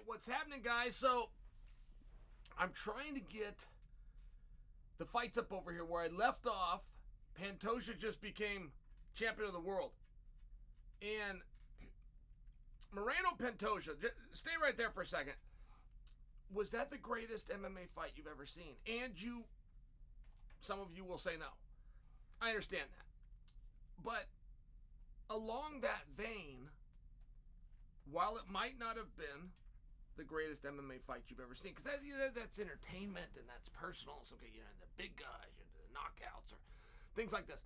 right, what's happening, guys? So, I'm trying to get the fights up over here where I left off. Pantoja just became champion of the world. And Moreno-Pantoja, stay right there for a second. Was that the greatest MMA fight you've ever seen? And some of you will say no. I understand that. But along that vein, while it might not have been the greatest MMA fight you've ever seen, because that's entertainment and that's personal, so the big guys, the knockouts or things like this.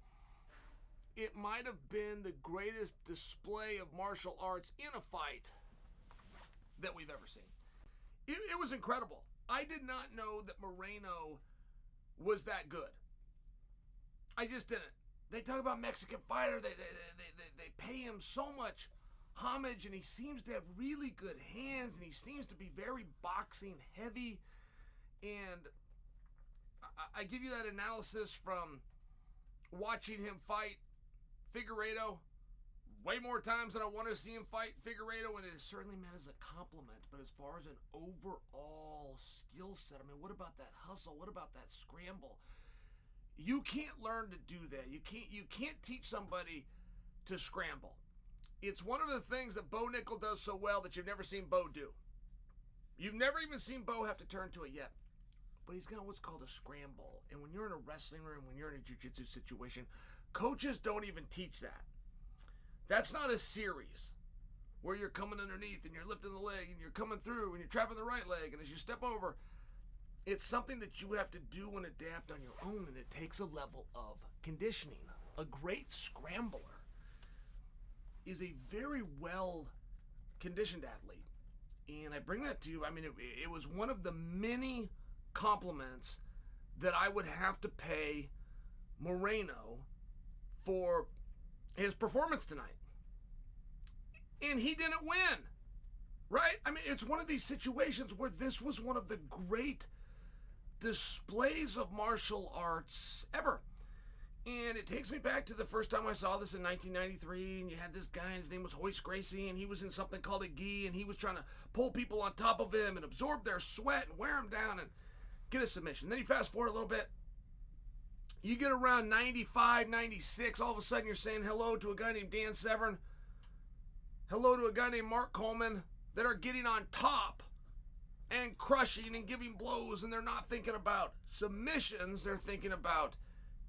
It might have been the greatest display of martial arts in a fight that we've ever seen. It was incredible. I did not know that Moreno was that good. I just didn't. They talk about Mexican fighter. They pay him so much homage, and he seems to have really good hands, and he seems to be very boxing heavy. And I give you that analysis from watching him fight Figueiredo way more times than I want to see him fight Figueiredo, and it is certainly meant as a compliment. But as far as an overall skill set, I mean, what about that hustle? What about that scramble? You can't learn to do that. You can't teach somebody to scramble. It's one of the things that Bo Nickal does so well that you've never seen Bo do. You've never even seen Bo have to turn to it yet. But he's got what's called a scramble. And when you're in a wrestling room, when you're in a jiu-jitsu situation, coaches don't even teach that. That's not a series where you're coming underneath and you're lifting the leg and you're coming through and you're trapping the right leg, and as you step over, it's something that you have to do and adapt on your own, and it takes a level of conditioning. A great scrambler is a very well conditioned athlete. And I bring that to you. I mean, it was one of the many compliments that I would have to pay Moreno for his performance tonight. And he didn't win, right? I mean, it's one of these situations where this was one of the great displays of martial arts ever. And it takes me back to the first time I saw this in 1993, and you had this guy, and his name was Royce Gracie, and he was in something called a gi, and he was trying to pull people on top of him and absorb their sweat and wear them down and get a submission. Then you fast forward a little bit. You get around 95, 96, all of a sudden you're saying hello to a guy named Dan Severn, hello to a guy named Mark Coleman, that are getting on top and crushing and giving blows, and they're not thinking about submissions, they're thinking about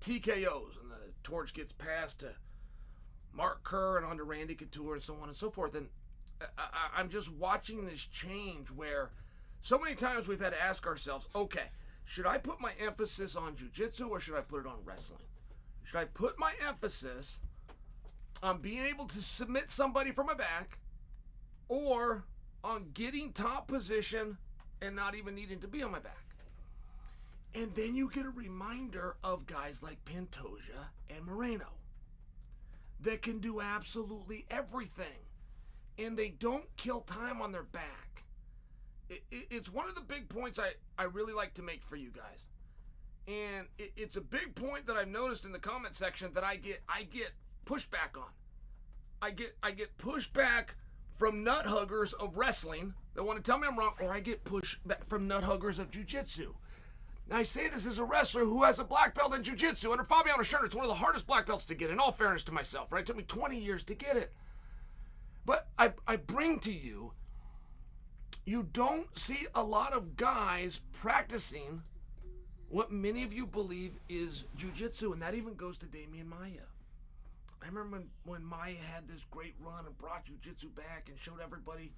TKOs, and the torch gets passed to Mark Kerr and on to Randy Couture and so on and so forth. And I'm just watching this change where so many times we've had to ask ourselves, okay, should I put my emphasis on jiu-jitsu or should I put it on wrestling? Should I put my emphasis on being able to submit somebody from my back, or on getting top position and not even needing to be on my back? And then you get a reminder of guys like Pantoja and Moreno that can do absolutely everything, and they don't kill time on their back. It's one of the big points I really like to make for you guys. And it's a big point that I've noticed in the comment section that I get pushback on. I get pushback from nut huggers of wrestling that want to tell me I'm wrong, or I get pushback from nut huggers of jiu-jitsu. Now, I say this as a wrestler who has a black belt in jiu-jitsu under Fabiano Schurner. It's one of the hardest black belts to get, in all fairness to myself, right? It took me 20 years to get it. But I bring to you, you don't see a lot of guys practicing what many of you believe is jiu-jitsu, and that even goes to Damian Maia. I remember when Maia had this great run and brought jiu-jitsu back and showed everybody,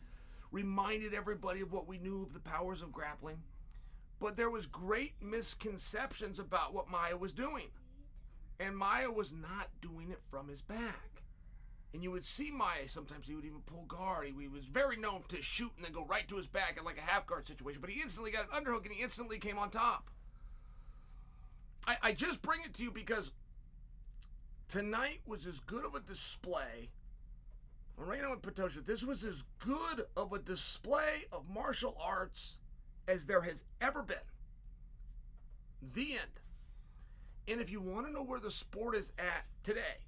reminded everybody of what we knew of the powers of grappling. But there was great misconceptions about what Maia was doing. And Maia was not doing it from his back. And you would see Maia, sometimes he would even pull guard. He was very known to shoot and then go right to his back in like a half guard situation. But he instantly got an underhook and he instantly came on top. I just bring it to you because tonight was as good of a display. Moreno and Pantoja, this was as good of a display of martial arts as there has ever been. The end. And if you want to know where the sport is at today,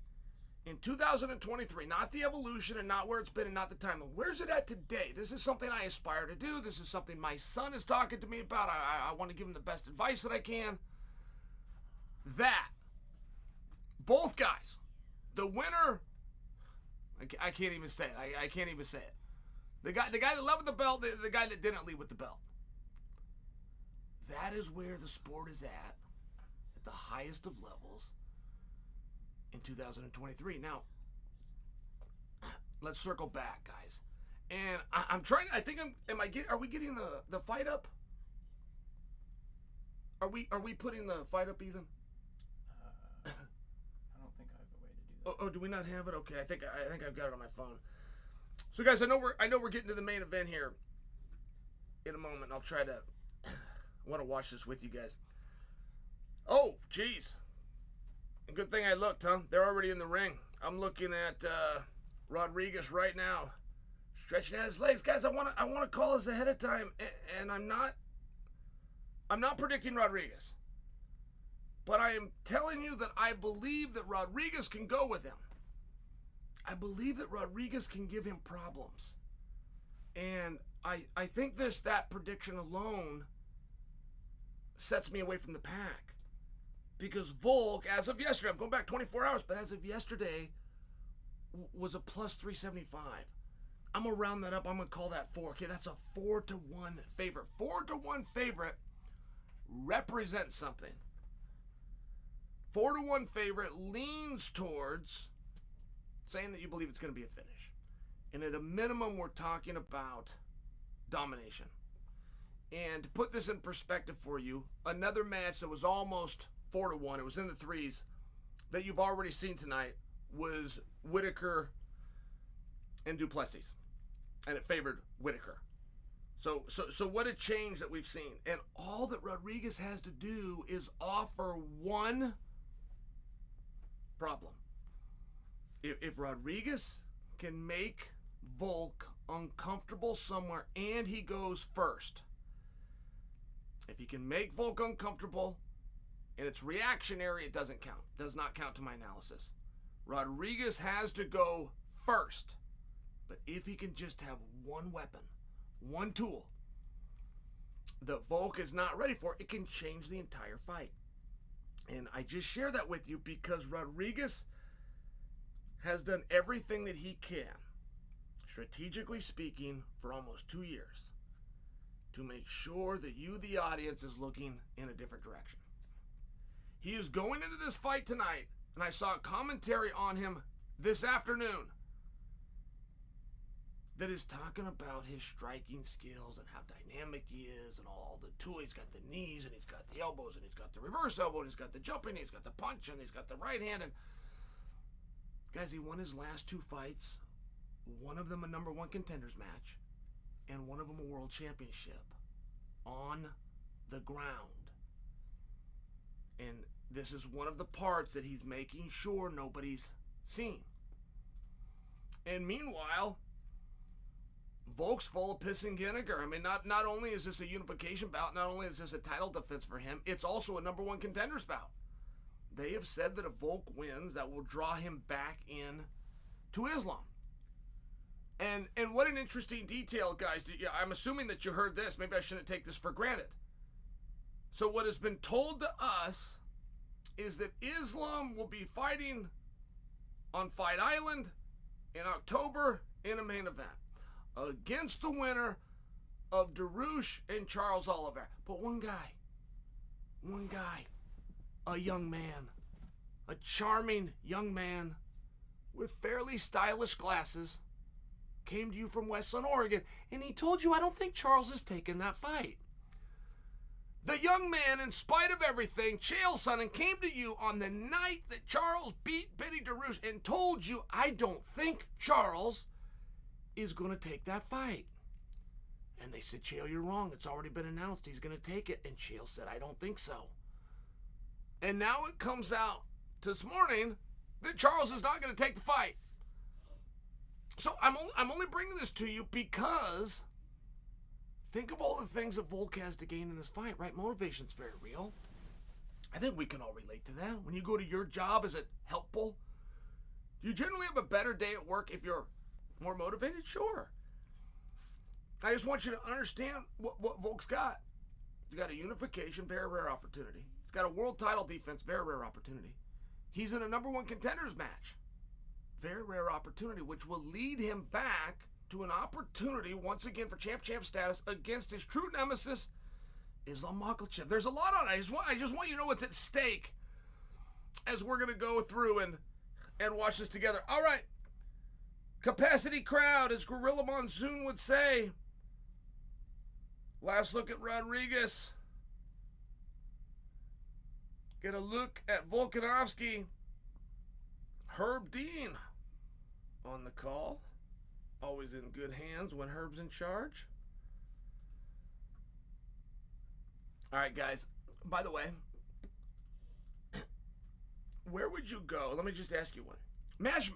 in 2023, not the evolution and not where it's been and not the time. Where's it at today? This is something I aspire to do. This is something my son is talking to me about. I want to give him the best advice that I can. That, both guys, the winner, I can't even say it. I can't even say it. The guy that led with the belt, the guy that didn't lead with the belt. That is where the sport is at the highest of levels in 2023. Now, let's circle back, guys. And I'm trying. I think are we getting the fight up? Are we putting the fight up, Ethan? I don't think I have a way to do that. Oh, do we not have it? Okay, I think I've got it on my phone. So, guys, I know we're getting to the main event here in a moment. I'll try to. I want to watch this with you guys. Oh, geez. Good thing I looked, huh? They're already in the ring. I'm looking at Rodríguez right now, stretching out his legs. Guys, I want to call this ahead of time, and I'm not predicting Rodríguez, but I am telling you that I believe that Rodríguez can go with him. I believe that Rodríguez can give him problems, and I think that prediction alone sets me away from the pack. Because Volk, as of yesterday, I'm going back 24 hours, but as of yesterday, was a plus 375. I'm going to round that up. I'm going to call that 4. Okay, that's a 4-1 favorite. 4-1 favorite represents something. 4-1 favorite leans towards saying that you believe it's going to be a finish. And at a minimum, we're talking about domination. And to put this in perspective for you, another match that was almost 4-1, it was in the threes, that you've already seen tonight was Whittaker and Plessis, and it favored Whittaker. So what a change that we've seen. And all that Rodríguez has to do is offer one problem. If Rodríguez can make Volk uncomfortable somewhere and he goes first, if he can make Volk uncomfortable and it's reactionary, it doesn't count. Does not count to my analysis. Rodríguez has to go first. But if he can just have one weapon, one tool that Volk is not ready for, it can change the entire fight. And I just share that with you because Rodríguez has done everything that he can, strategically speaking, for almost 2 years to make sure that you, the audience, is looking in a different direction. He is going into this fight tonight, and I saw a commentary on him this afternoon that is talking about his striking skills and how dynamic he is and all the tools. He's got the knees, and he's got the elbows, and he's got the reverse elbow, and he's got the jumping, and he's got the punch, and he's got the right hand. And guys, he won his last 2 fights, one of them a number 1 contenders match, and one of them a world championship on the ground. And this is one of the parts that he's making sure nobody's seen. And meanwhile, Volk's full of piss and vinegar. I mean, not only is this a unification bout, not only is this a title defense for him, it's also a number 1 contenders bout. They have said that if Volk wins, that will draw him back in to Islam. And what an interesting detail, guys. I'm assuming that you heard this. Maybe I shouldn't take this for granted. So what has been told to us is that Islam will be fighting on Fight Island in October in a main event against the winner of Darush and Charles Oliveira. But one guy, a young man, a charming young man with fairly stylish glasses, came to you from West Sun, Oregon, and he told you, I don't think Charles is taking that fight. The young man, in spite of everything, Chael Sonnen, came to you on the night that Charles beat Benny Darush and told you, I don't think Charles is going to take that fight. And they said, Chael, you're wrong. It's already been announced. He's going to take it. And Chael said, I don't think so. And now it comes out this morning that Charles is not going to take the fight. So I'm only bringing this to you because think of all the things that Volk has to gain in this fight, right? Motivation's very real. I think we can all relate to that. When you go to your job, is it helpful Do you generally have a better day at work if you're more motivated? Sure. I just want you to understand what Volk's got. He's got a unification, very rare opportunity. He's got a world title defense, very rare opportunity. He's in a number one contenders match. Very rare opportunity, which will lead him back to an opportunity once again for champ status against his true nemesis, Islam Makhachev. There's a lot on it. I just want you to know what's at stake as we're going to go through and watch this together. All right. Capacity crowd, as Gorilla Monsoon would say. Last look at Rodríguez. Get a look at Volkanovski. Herb Dean on the call. Always in good hands when Herb's in charge. All right, guys. By the way, where would you go? Let me just ask you one. Match.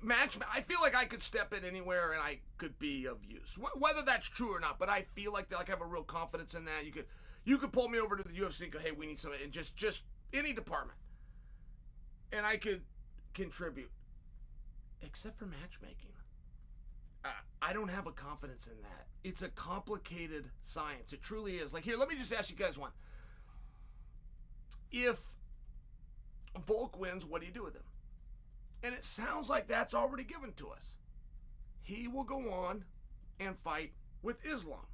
I feel like I could step in anywhere and I could be of use. Whether that's true or not, but I feel like I have a real confidence in that. You could pull me over to the UFC and go, hey, we need somebody, and just any department, and I could contribute. Except for matchmaking. I don't have a confidence in that. It's a complicated science. It truly is. Like, here, let me just ask you guys one. If Volk wins, what do you do with him? And it sounds like that's already given to us. He will go on and fight with Islam,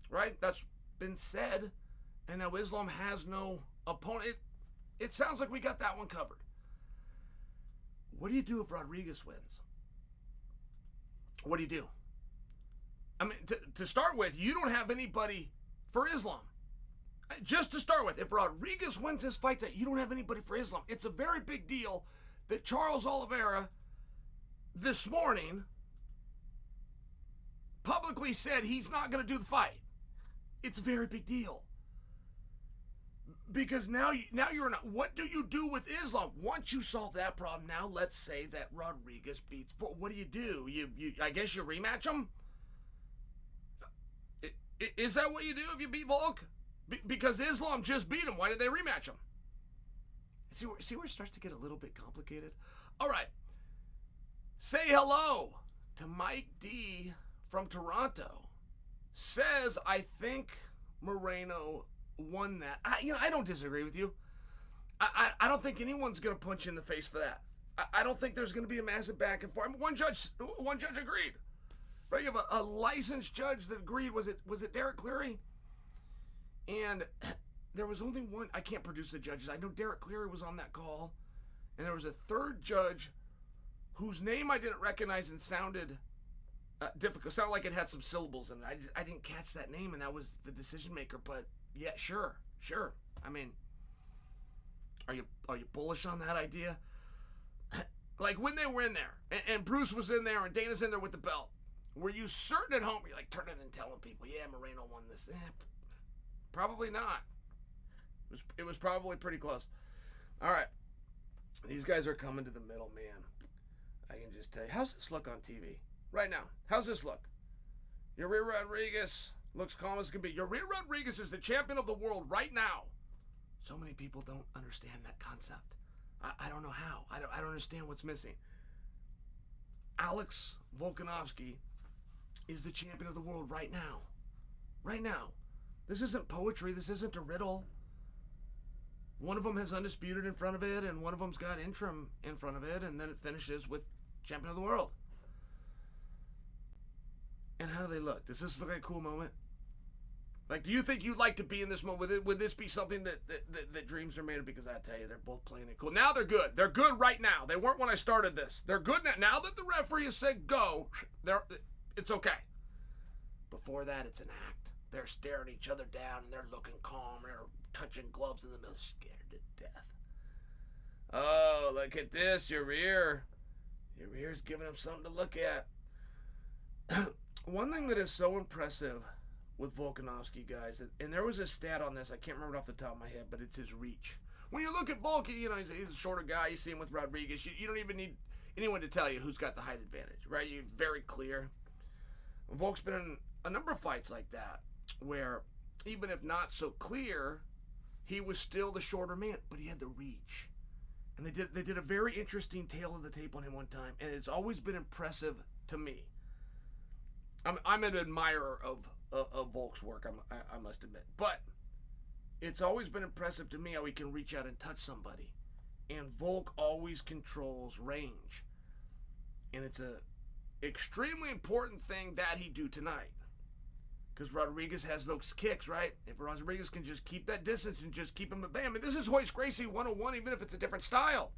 right? That's been said. And now Islam has no opponent. It sounds like we got that one covered. What do you do if Rodríguez wins? What do you do? I mean, to start with, you don't have anybody for Islam. Just to start with, if Rodríguez wins this fight, you don't have anybody for Islam. It's a very big deal that Charles Oliveira this morning publicly said he's not going to do the fight. It's a very big deal. Because now you're not. What do you do with Islam? Once you solve that problem, now let's say that Rodríguez beats. What do? You I guess you rematch him. Is that what you do if you beat Volk? Because Islam just beat him. Why did they rematch him? See where it starts to get a little bit complicated? All right. Say hello to Mike D from Toronto. Says, I think Moreno won that. I don't disagree with you. I don't think anyone's going to punch you in the face for that. I don't think there's going to be a massive back and forth. I mean, one judge agreed. Right? You have a licensed judge that agreed. Was it Derek Cleary? And there was only one. I can't produce the judges. I know Derek Cleary was on that call. And there was a third judge whose name I didn't recognize and sounded difficult. Sounded like it had some syllables in it. I didn't catch that name, and that was the decision maker. But yeah, sure. I mean, are you bullish on that idea? Like when they were in there, and Bruce was in there, and Dana's in there with the belt. Were you certain at home? You're like turning and telling people, yeah, Moreno won this. Probably not. It was probably pretty close. All right. These guys are coming to the middle, man. I can just tell you. How's this look on TV right now? How's this look? Yair Rodríguez looks calm as can be. Yair Rodríguez is the champion of the world right now. So many people don't understand that concept. I don't know how. I don't understand what's missing. Alex Volkanovski is the champion of the world right now. Right now. This isn't poetry. This isn't a riddle. One of them has undisputed in front of it, and one of them's got interim in front of it, and then it finishes with champion of the world. And how do they look? Does this look like a cool moment? Like, do you think you'd like to be in this moment? Would this be something that dreams are made of? Because I tell you, they're both playing it cool. Now they're good. They're good right now. They weren't when I started this. They're good now. Now that the referee has said go, it's okay. Before that, it's an act. They're staring each other down, and they're looking calm. They're touching gloves in the middle, scared to death. Oh, look at this. Yair. Yair's giving him something to look at. One thing that is so impressive with Volkanovski, guys, and there was a stat on this, I can't remember it off the top of my head, but it's his reach. When you look at Volk, he's a shorter guy. You see him with Rodríguez. You don't even need anyone to tell you who's got the height advantage, right? You're very clear. Volk's been in a number of fights like that, where even if not so clear, he was still the shorter man, but he had the reach. And they did a very interesting tail of the tape on him one time, and it's always been impressive to me. I'm an admirer of Volk's work, I must admit. But it's always been impressive to me how he can reach out and touch somebody. And Volk always controls range. And it's a extremely important thing that he do tonight. Because Rodríguez has those kicks, right? If Rodríguez can just keep that distance and just keep him at bay. I mean, this is Royce Gracie 101, even if it's a different style.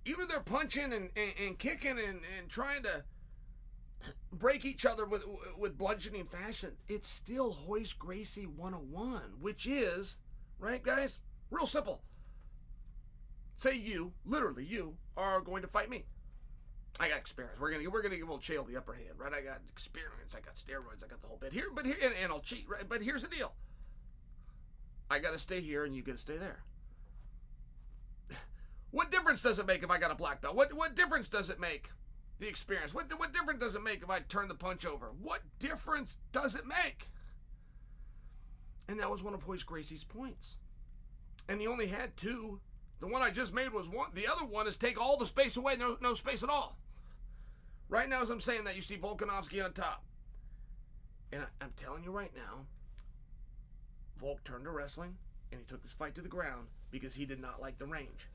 Even if they're punching and kicking and trying to break each other with bludgeoning fashion, it's still Royce Gracie 101, which is, right, guys? Real simple. Say you, literally you, are going to fight me. I got experience. We're gonna give old Chael the upper hand, right? I got experience. I got steroids. I got the whole bit here, and I'll cheat, right? But here's the deal. I got to stay here, and you got to stay there. What difference does it make if I got a black belt? What difference does it make? The experience. What difference does it make if I turn the punch over? What difference does it make? And that was one of Royce Gracie's points. And he only had two. The one I just made was one. The other one is take all the space away, no space at all. Right now, as I'm saying that, you see Volkanovski on top. And I'm telling you right now, Volk turned to wrestling, and he took this fight to the ground because he did not like the range.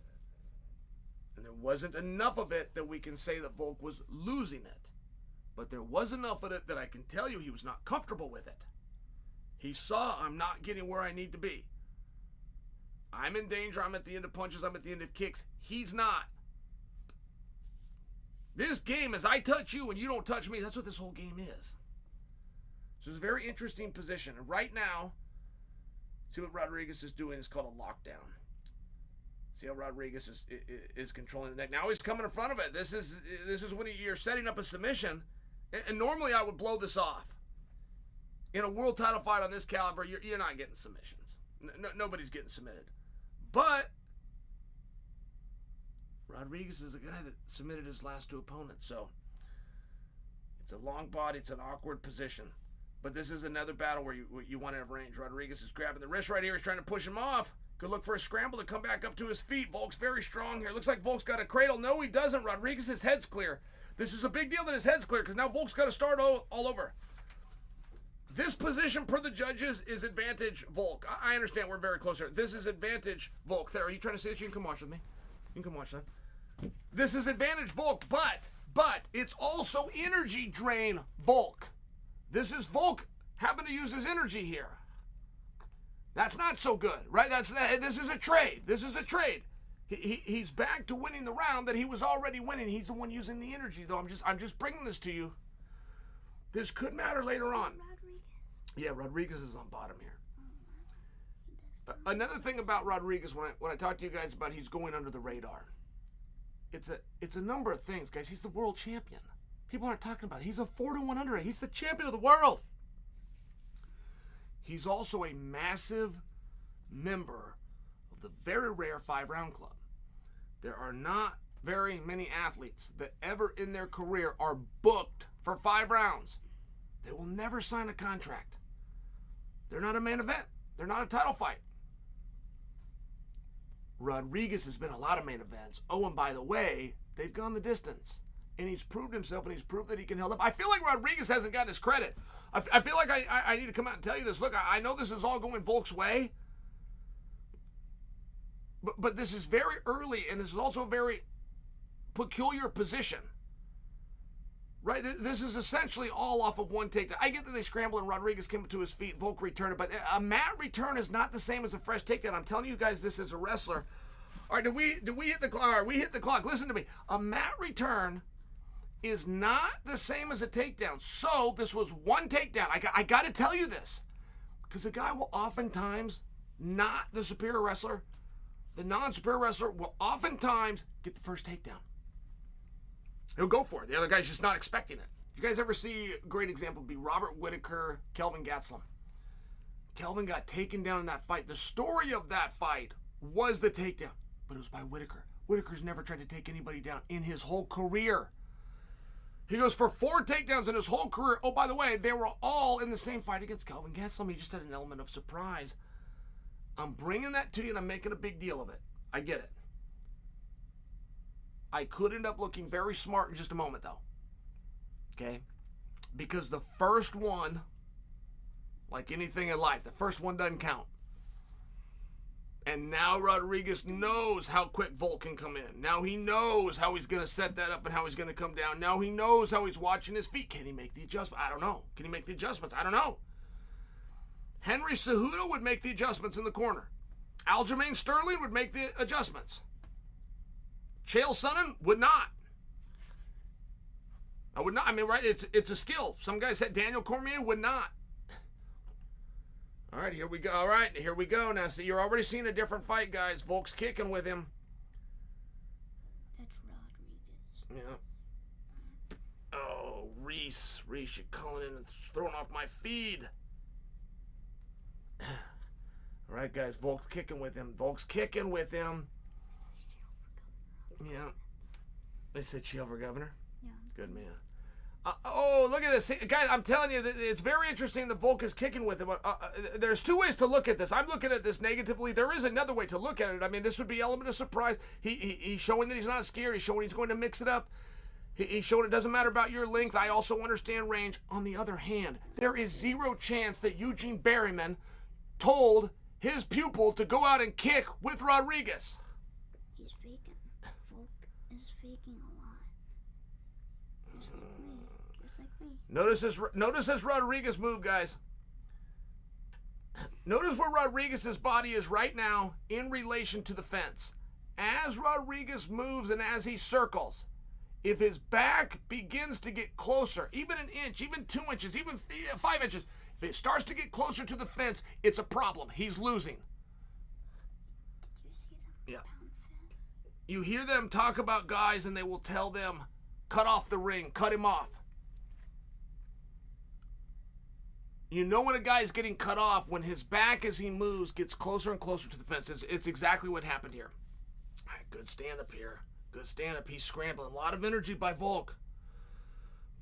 And there wasn't enough of it that we can say that Volk was losing it. But there was enough of it that I can tell you he was not comfortable with it. He saw I'm not getting where I need to be. I'm in danger. I'm at the end of punches. I'm at the end of kicks. He's not. This game is I touch you and you don't touch me. That's what this whole game is. So it's a very interesting position. And right now, see what Rodríguez is doing. It's called a lockdown. See how Rodríguez is controlling the neck. Now he's coming in front of it. This is when you're setting up a submission. And normally I would blow this off. In a world title fight on this caliber, you're not getting submissions. Nobody's getting submitted. But Rodríguez is the guy that submitted his last two opponents. So it's a long body. It's an awkward position. But this is another battle where you want to have range. Rodríguez is grabbing the wrist right here. He's trying to push him off. Could look for a scramble to come back up to his feet. Volk's very strong here. Looks like Volk's got a cradle. No, he doesn't. Rodríguez's head's clear. This is a big deal that his head's clear because now Volk's got to start all over. This position, per the judges, is advantage Volk. I understand we're very close here. This is advantage Volk. There, are you trying to say this? You can come watch with me. You can come watch that. This is advantage Volk, but it's also energy drain Volk. This is Volk having to use his energy here. That's not so good, right? This is a trade. This is a trade. He's back to winning the round that he was already winning. He's the one using the energy, though. I'm just bringing this to you. This could matter later on. Yeah, Rodríguez is on bottom here. Another thing about Rodríguez, when I talk to you guys about he's going under the radar, it's a number of things, guys. He's the world champion. People aren't talking about it. He's a 4-1 under. He's the champion of the world. He's also a massive member of the very rare 5-round club. There are not very many athletes that ever in their career are booked for 5 rounds. They will never sign a contract. They're not a main event. They're not a title fight. Rodríguez has been a lot of main events. Oh, and by the way, they've gone the distance. And he's proved himself, and he's proved that he can hold up. I feel like Rodríguez hasn't gotten his credit. I feel like I need to come out and tell you this. Look, I know this is all going Volk's way. But this is very early, and this is also a very peculiar position. Right? This is essentially all off of one takedown. I get that they scrambled and Rodríguez came to his feet, Volk returned it, but a mat return is not the same as a fresh takedown. I'm telling you guys this as a wrestler. All right, did we hit the clock? All right, we hit the clock. Listen to me. A mat return is not the same as a takedown. So this was one takedown. I got to tell you this because the guy will oftentimes, not the superior wrestler, the non-superior wrestler will oftentimes get the first takedown. He'll go for it. The other guy's just not expecting it. Did you guys ever see a great example be Robert Whittaker, Kelvin Gastelum? Kelvin got taken down in that fight. The story of that fight was the takedown, but it was by Whittaker. Whittaker's never tried to take anybody down in his whole career. He goes for 4 takedowns in his whole career. Oh, by the way, they were all in the same fight against Kelvin Gastelum. He just had an element of surprise. I'm bringing that to you, and I'm making a big deal of it. I get it. I could end up looking very smart in just a moment, though. Okay? Because the first one, like anything in life, the first one doesn't count. And now Rodríguez knows how quick Volk can come in. Now he knows how he's going to set that up and how he's going to come down. Now he knows how he's watching his feet. Can he make the adjustment? I don't know. Can he make the adjustments? I don't know. Henry Cejudo would make the adjustments in the corner. Aljamain Sterling would make the adjustments. Chael Sonnen would not. I would not. I mean, right? It's a skill. Some guys said Daniel Cormier would not. All right, here we go. All right, here we go. Now, see, you're already seeing a different fight, guys. Volk's kicking with him. That's Rodríguez. Yeah. Oh, Reese, you're calling in and throwing off my feed. All right, guys, Volk's kicking with him. Yeah. They said Chael for governor? Yeah. Good man. Oh, look at this. Guys, I'm telling you, it's very interesting that Volk is kicking with him. There's two ways to look at this. I'm looking at this negatively. There is another way to look at it. I mean, this would be element of surprise. He's showing that he's not scared. He's showing he's going to mix it up. He's showing it doesn't matter about your length. I also understand range. On the other hand, there is zero chance that Eugene Berryman told his pupil to go out and kick with Rodríguez. He's faking. Volk is faking a lot. Just like me. Just like me. Notice this Rodríguez move, guys. Notice where Rodríguez's body is right now in relation to the fence. As Rodríguez moves and as he circles, if his back begins to get closer, even an inch, even 2 inches, even 5 inches, if it starts to get closer to the fence, it's a problem. He's losing. Did you see them? Yeah. Pound fist? You hear them talk about guys and they will tell them, cut off the ring, cut him off. You know when a guy is getting cut off when his back as he moves gets closer and closer to the fence. It's exactly what happened here. All right, good stand-up here. Good stand-up. He's scrambling. A lot of energy by Volk.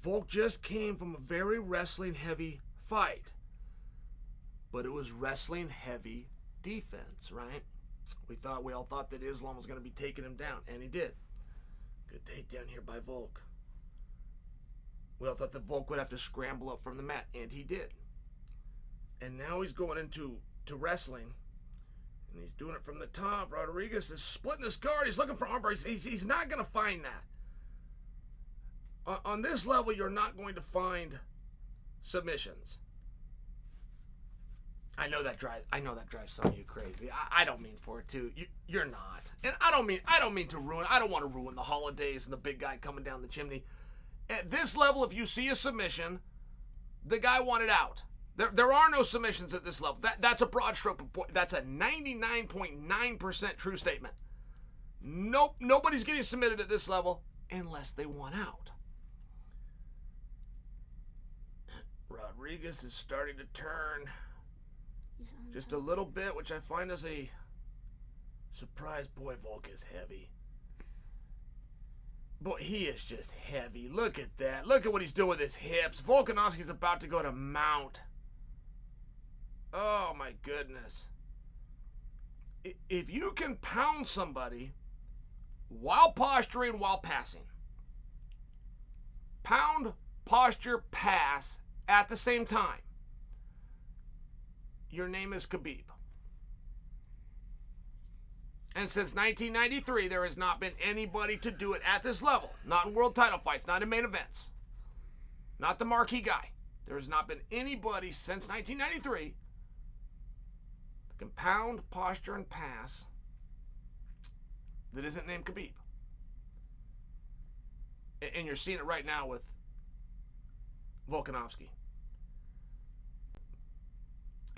Volk just came from a very wrestling-heavy fight. But it was wrestling-heavy defense, right? We all thought that Islam was going to be taking him down, and he did. Good takedown here by Volk. We all thought that Volk would have to scramble up from the mat, and he did. And now he's going into wrestling. And he's doing it from the top. Rodríguez is splitting his guard. He's looking for armbar. He's not going to find that. On this level, you're not going to find submissions. I know that drives some of you crazy. I don't mean for it to. You're not. And I don't mean to ruin. I don't want to ruin the holidays and the big guy coming down the chimney. At this level, if you see a submission, the guy wanted out. There are no submissions at this level. That's a broad stroke. That's a 99.9% true statement. Nope, nobody's getting submitted at this level unless they want out. Rodríguez is starting to turn just a little bit, which I find is a surprise. Boy, Volk is heavy. Boy, he is just heavy. Look at that. Look at what he's doing with his hips. Volkanovski's about to go to mount. Oh, my goodness. If you can pound somebody while posturing, while passing, pound, posture, pass at the same time, your name is Khabib. And since 1993, there has not been anybody to do it at this level. Not in world title fights, not in main events. Not the marquee guy. There has not been anybody since 1993 that can pound, posture, and pass that isn't named Khabib. And you're seeing it right now with Volkanovski.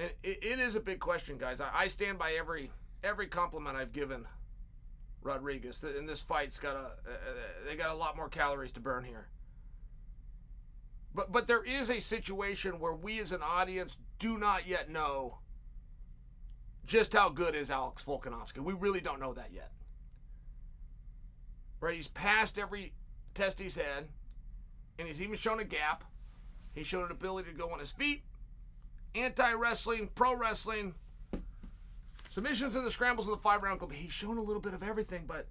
And it is a big question, guys. I stand by every compliment I've given Rodríguez. And this fight's they got a lot more calories to burn here. But there is a situation where we as an audience do not yet know just how good is Alex Volkanovski. We really don't know that yet. Right? He's passed every test he's had, and he's even shown a gap. He's shown an ability to go on his feet. Anti-wrestling, pro wrestling. Submissions and the scrambles in the 5-round club. He's shown a little bit of everything, but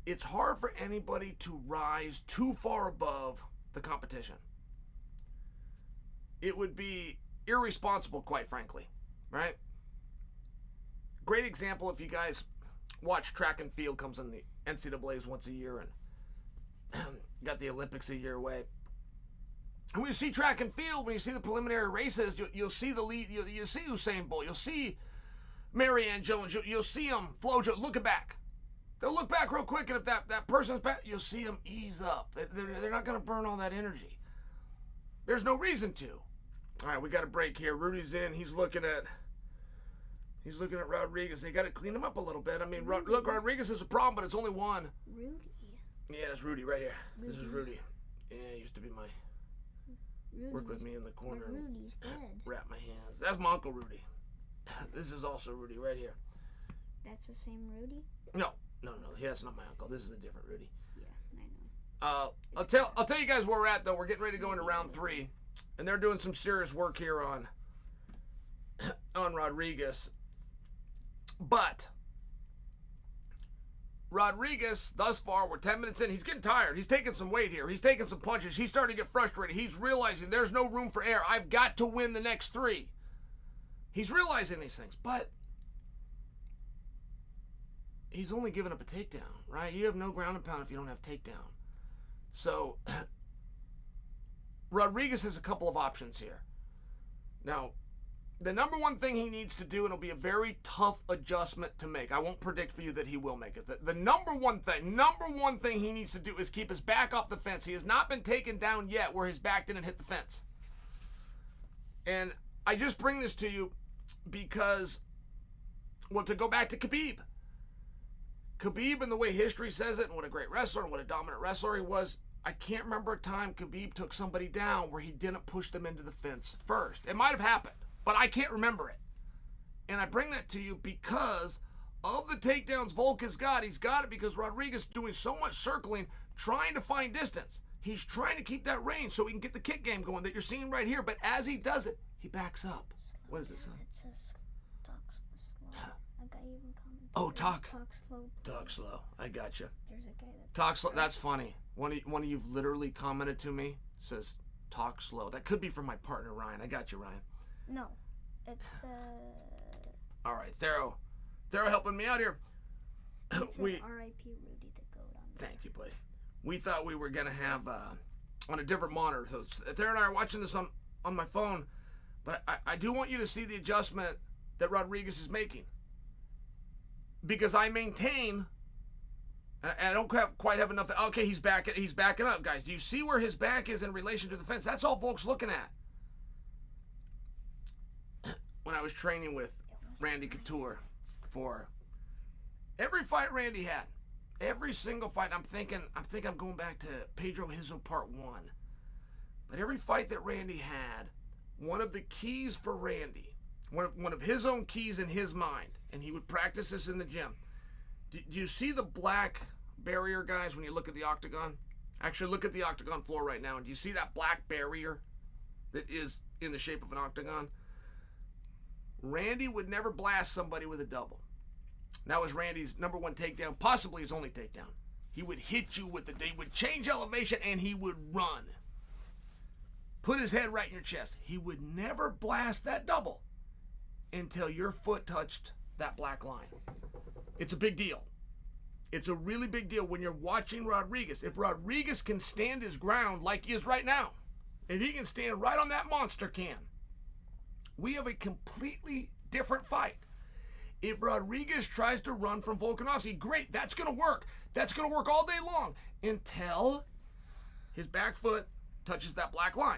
it's hard for anybody to rise too far above the competition. It would be irresponsible, quite frankly, right? Great example, if you guys watch track and field, comes in the NCAAs once a year and got the Olympics a year away. And when you see track and field, when you see the preliminary races, you'll see the lead, you'll see Usain Bolt, you'll see Marianne Jones, you'll see them, Flojo, looking back. They'll look back real quick, and if that person's back, you'll see them ease up. They're not going to burn all that energy. There's no reason to. All right, we got a break here. Rudy's in. He's looking at Rodríguez. They got to clean him up a little bit. I mean, look, Rodríguez is a problem, but it's only one. Rudy. Yeah, it's Rudy right here. Rudy. This is Rudy. Yeah, he used to be work with me in the corner. Rudy's dead. Wrap my hands. That's my Uncle Rudy. This is also Rudy right here. That's the same Rudy? No. Yeah, that's not my uncle. This is a different Rudy. Yeah, I know. I'll tell you guys where we're at, though. We're getting ready to go into round 3, and they're doing some serious work here on Rodríguez. But Rodríguez, thus far, we're 10 minutes in. He's getting tired. He's taking some weight here. He's taking some punches. He's starting to get frustrated. He's realizing there's no room for error. I've got to win the next 3. He's realizing these things, but he's only given up a takedown, right? You have no ground and pound if you don't have takedown. So Rodríguez has a couple of options here. Now, the number one thing he needs to do, and it'll be a very tough adjustment to make. I won't predict for you that he will make it. The number one thing he needs to do is keep his back off the fence. He has not been taken down yet where his back didn't hit the fence. And I just bring this to you because, well, to go back to Khabib and the way history says it, and what a great wrestler and what a dominant wrestler he was, I can't remember a time Khabib took somebody down where he didn't push them into the fence first. It might have happened, but I can't remember it. And I bring that to you because of the takedowns Volk has got. He's got it because Rodríguez is doing so much circling, trying to find distance. He's trying to keep that range so he can get the kick game going that you're seeing right here. But as he does it, he backs up. What is this? It says talk slow. A guy even commented. Oh, talk slow. Talk slow. I got you. There's a guy that Talk slow. That's funny. One of you've literally commented to me, says talk slow. That could be from my partner Ryan. I got you, Ryan. No, it's All right, Thero helping me out here. it's R.I.P. Rudy the Goat on there. Thank you, buddy. We thought we were gonna have on a different monitor. So Thero and I are watching this on my phone, but I do want you to see the adjustment that Rodríguez is making, because I maintain, and I don't quite have enough. Okay, he's backing up, guys. Do you see where his back is in relation to the fence? That's all Volk's looking at. When I was training with Randy Couture for every fight Randy had, every single fight, I think I'm going back to Pedro Hizo Part 1. But every fight that Randy had, one of the keys for Randy, one of his own keys in his mind, and he would practice this in the gym. Do you see the black barrier, guys, when you look at the octagon? Actually, look at the octagon floor right now, and do you see that black barrier that is in the shape of an octagon? Randy would never blast somebody with a double. That was Randy's number one takedown, possibly his only takedown. He would hit you with he would change elevation, and he would run. Put his head right in your chest. He would never blast that double until your foot touched that black line. It's a big deal. It's a really big deal when you're watching Rodríguez. If Rodríguez can stand his ground like he is right now, if he can stand right on that monster can, we have a completely different fight. If Rodríguez tries to run from Volkanovski, great, that's going to work. That's going to work all day long until his back foot touches that black line.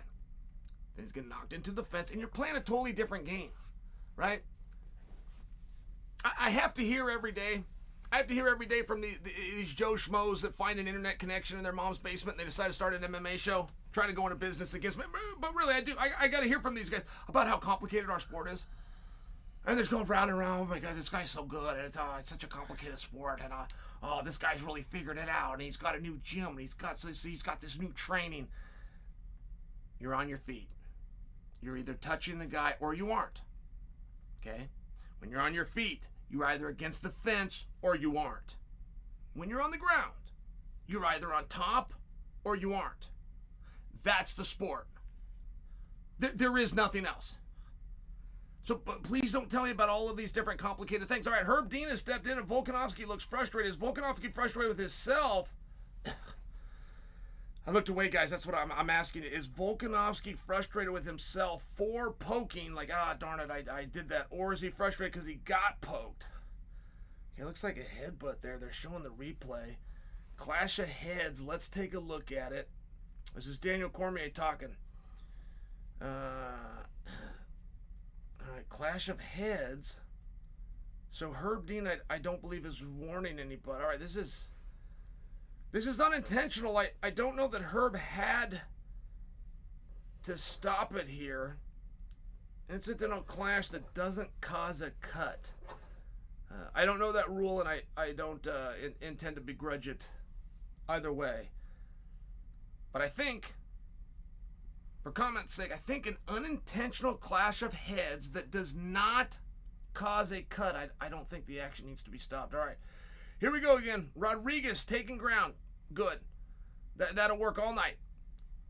Then he's getting knocked into the fence, and you're playing a totally different game, right? I have to hear every day. I have to hear every day from these Joe Schmoes that find an internet connection in their mom's basement and they decide to start an MMA show, try to go into business against me. But really, I got to hear from these guys about how complicated our sport is. And they're going round and round. Oh my God, this guy's so good. And it's such a complicated sport. And this guy's really figured it out. And he's got a new gym. And he's got this new training. You're on your feet. You're either touching the guy or you aren't. Okay? When you're on your feet, you're either against the fence or you aren't. When you're on the ground, you're either on top or you aren't. That's the sport. There is nothing else. So but please don't tell me about all of these different complicated things. All right, Herb Dean has stepped in and Volkanovski looks frustrated. Is Volkanovski frustrated with himself? I looked away, guys. That's what I'm asking. Is Volkanovski frustrated with himself for poking? Like, darn it, I did that. Or is he frustrated because he got poked? Okay, looks like a headbutt there. They're showing the replay. Clash of heads. Let's take a look at it. This is Daniel Cormier talking. All right, clash of heads. So Herb Dean, I don't believe is warning anybody. All right, this is not intentional. I don't know that Herb had to stop it here. Incidental clash that doesn't cause a cut. I don't know that rule, and I don't intend to begrudge it either way. But I think, for comment's sake, I think an unintentional clash of heads that does not cause a cut, I don't think the action needs to be stopped. All right, here we go again. Rodríguez taking ground. Good. That'll work all night.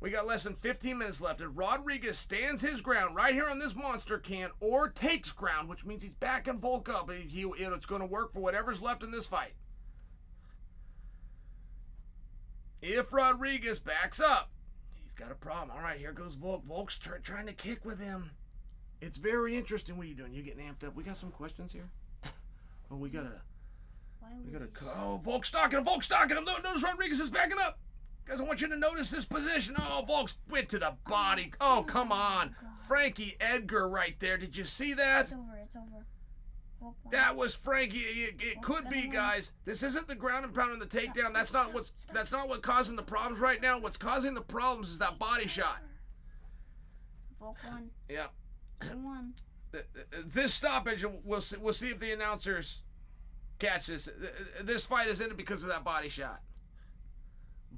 We got less than 15 minutes left. If Rodríguez stands his ground right here on this monster can or takes ground, which means he's backing Volk up, it's going to work for whatever's left in this fight. If Rodríguez backs up, he's got a problem. All right, here goes Volk. Volk's trying to kick with him. It's very interesting. What are you doing? You getting amped up? We got some questions here. Oh, we got a. Oh, Volk's stalking him. Volk's stalking him. Notice Rodríguez is backing up. Guys, I want you to notice this position. Oh, Volk's went to the body. Oh, come on. Frankie Edgar right there. Did you see that? It's over. It's over. That was Frankie. It could be, guys. This isn't the ground and pound and the takedown. That's not what's causing the problems right now. What's causing the problems is that body shot. Volk won. Yeah. He won. This stoppage, we'll see if the announcers catch this. This fight is ended because of that body shot.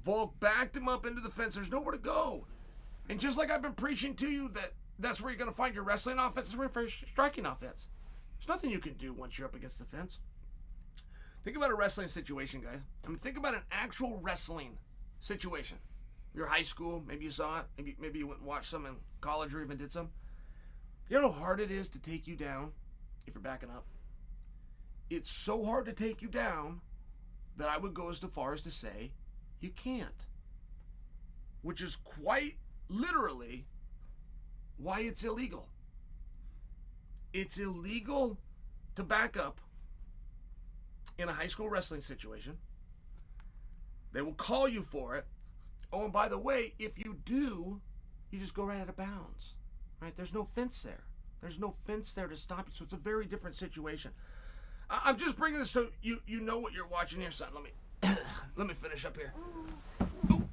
Volk backed him up into the fence. There's nowhere to go. And just like I've been preaching to you, that's where you're going to find your wrestling offense. That's where your striking offense. There's nothing you can do once you're up against the fence. Think about a wrestling situation, guys. I mean, think about an actual wrestling situation. Your high school, maybe you saw it. Maybe you went and watched some in college or even did some. You know how hard it is to take you down if you're backing up? It's so hard to take you down that I would go as far as to say you can't. Which is quite literally why it's illegal. It's illegal to back up in a high school wrestling situation. They will call you for it. Oh, and by the way, if you do, you just go right out of bounds. Right? There's no fence there. There's no fence there to stop you. So it's a very different situation. I'm just bringing this so you know what you're watching here, son. Let me finish up here.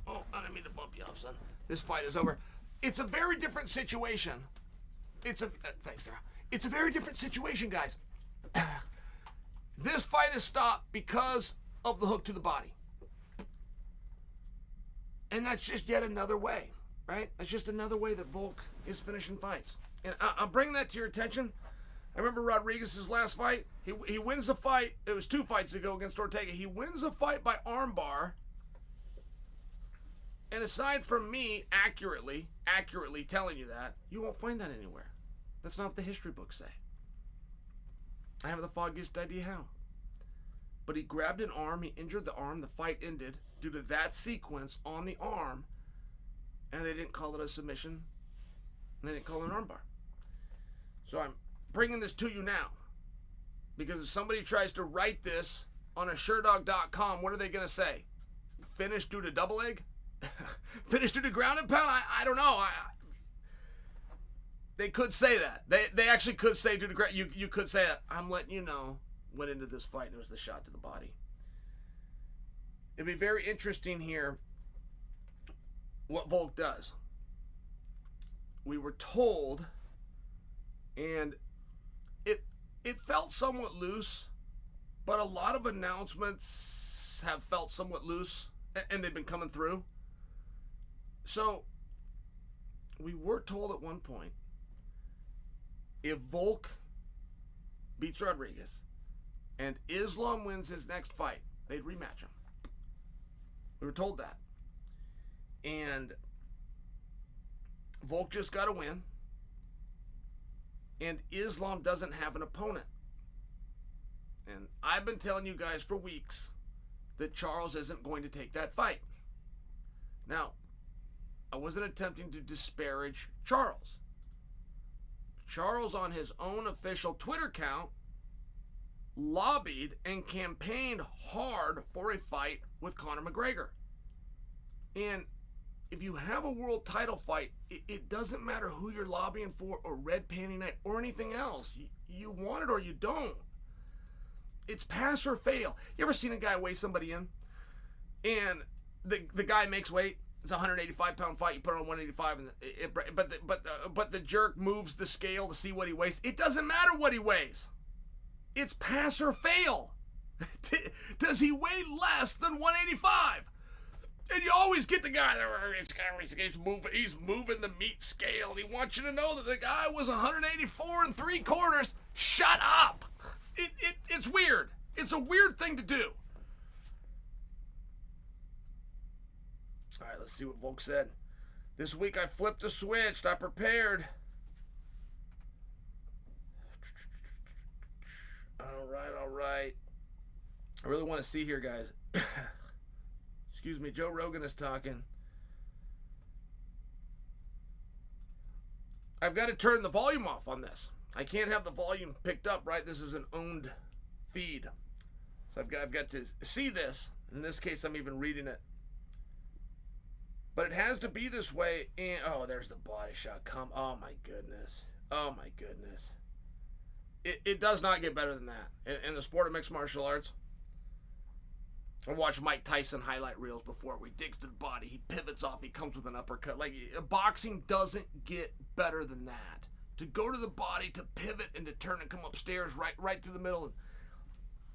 Oh, I didn't mean to bump you off, son. This fight is over. It's a very different situation. Thanks, Sarah. It's a very different situation, guys. This fight is stopped because of the hook to the body. And that's just yet another way, right? That's just another way that Volk is finishing fights. And I'm bringing that to your attention. I remember Rodríguez's last fight. He wins the fight. It was 2 fights ago against Ortega. He wins the fight by armbar. And aside from me accurately telling you that, you won't find that anywhere. That's not what the history books say. I have the foggiest idea how. But he grabbed an arm, he injured the arm, the fight ended due to that sequence on the arm, and they didn't call it a submission, and they didn't call it an armbar. So I'm bringing this to you now, because if somebody tries to write this on assuredog.com, what are they going to say? Finished due to double leg? Finished due to ground and pound? I don't know. They could say that. They actually could say due to ground. You could say that. I'm letting you know. Went into this fight. It was the shot to the body. It'd be very interesting here what Volk does. We were told, and it felt somewhat loose, but a lot of announcements have felt somewhat loose, and they've been coming through. So we were told at one point, if Volk beats Rodríguez, and Islam wins his next fight, they'd rematch him. We were told that. And Volk just got a win, and Islam doesn't have an opponent. And I've been telling you guys for weeks that Charles isn't going to take that fight. Now, I wasn't attempting to disparage Charles. Charles, on his own official Twitter account, lobbied and campaigned hard for a fight with Conor McGregor. And if you have a world title fight, it doesn't matter who you're lobbying for or Red Panty Night or anything else. You want it or you don't. It's pass or fail. You ever seen a guy weigh somebody in? And the guy makes weight. It's a 185-pound fight. You put it on 185, and but the jerk moves the scale to see what he weighs. It doesn't matter what he weighs. It's pass or fail. Does he weigh less than 185? And you always get the guy there. He's moving the meat scale, and he wants you to know that the guy was 184 3/4. Shut up. It's weird. It's a weird thing to do. All right, let's see what Volk said. This week I flipped a switch. I prepared. All right. I really want to see here, guys. Excuse me, Joe Rogan is talking. I've got to turn the volume off on this. I can't have the volume picked up, right? This is an owned feed. So I've got to see this. In this case, I'm even reading it. But it has to be this way. And oh, there's the body shot. Oh my goodness. It does not get better than that. In the sport of mixed martial arts, I watched Mike Tyson highlight reels before where he digs to the body, he pivots off, he comes with an uppercut. Like, boxing doesn't get better than that. To go to the body, to pivot, and to turn and come upstairs right through the middle and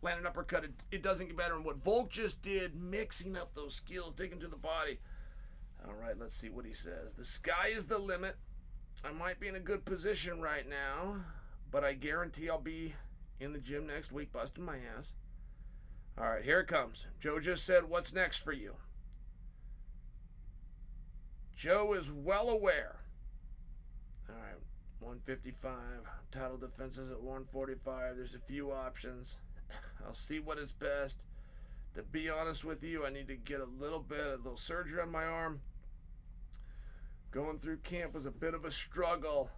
land an uppercut, it doesn't get better. And what Volk just did, mixing up those skills, digging to the body. All right, let's see what he says. The sky is the limit. I might be in a good position right now, but I guarantee I'll be in the gym next week busting my ass. All right, here it comes. Joe just said, what's next for you? Joe is well aware. All right, 155. Title defenses at 145. There's a few options. I'll see what is best. To be honest with you, I need to get a little surgery on my arm. Going through camp was a bit of a struggle.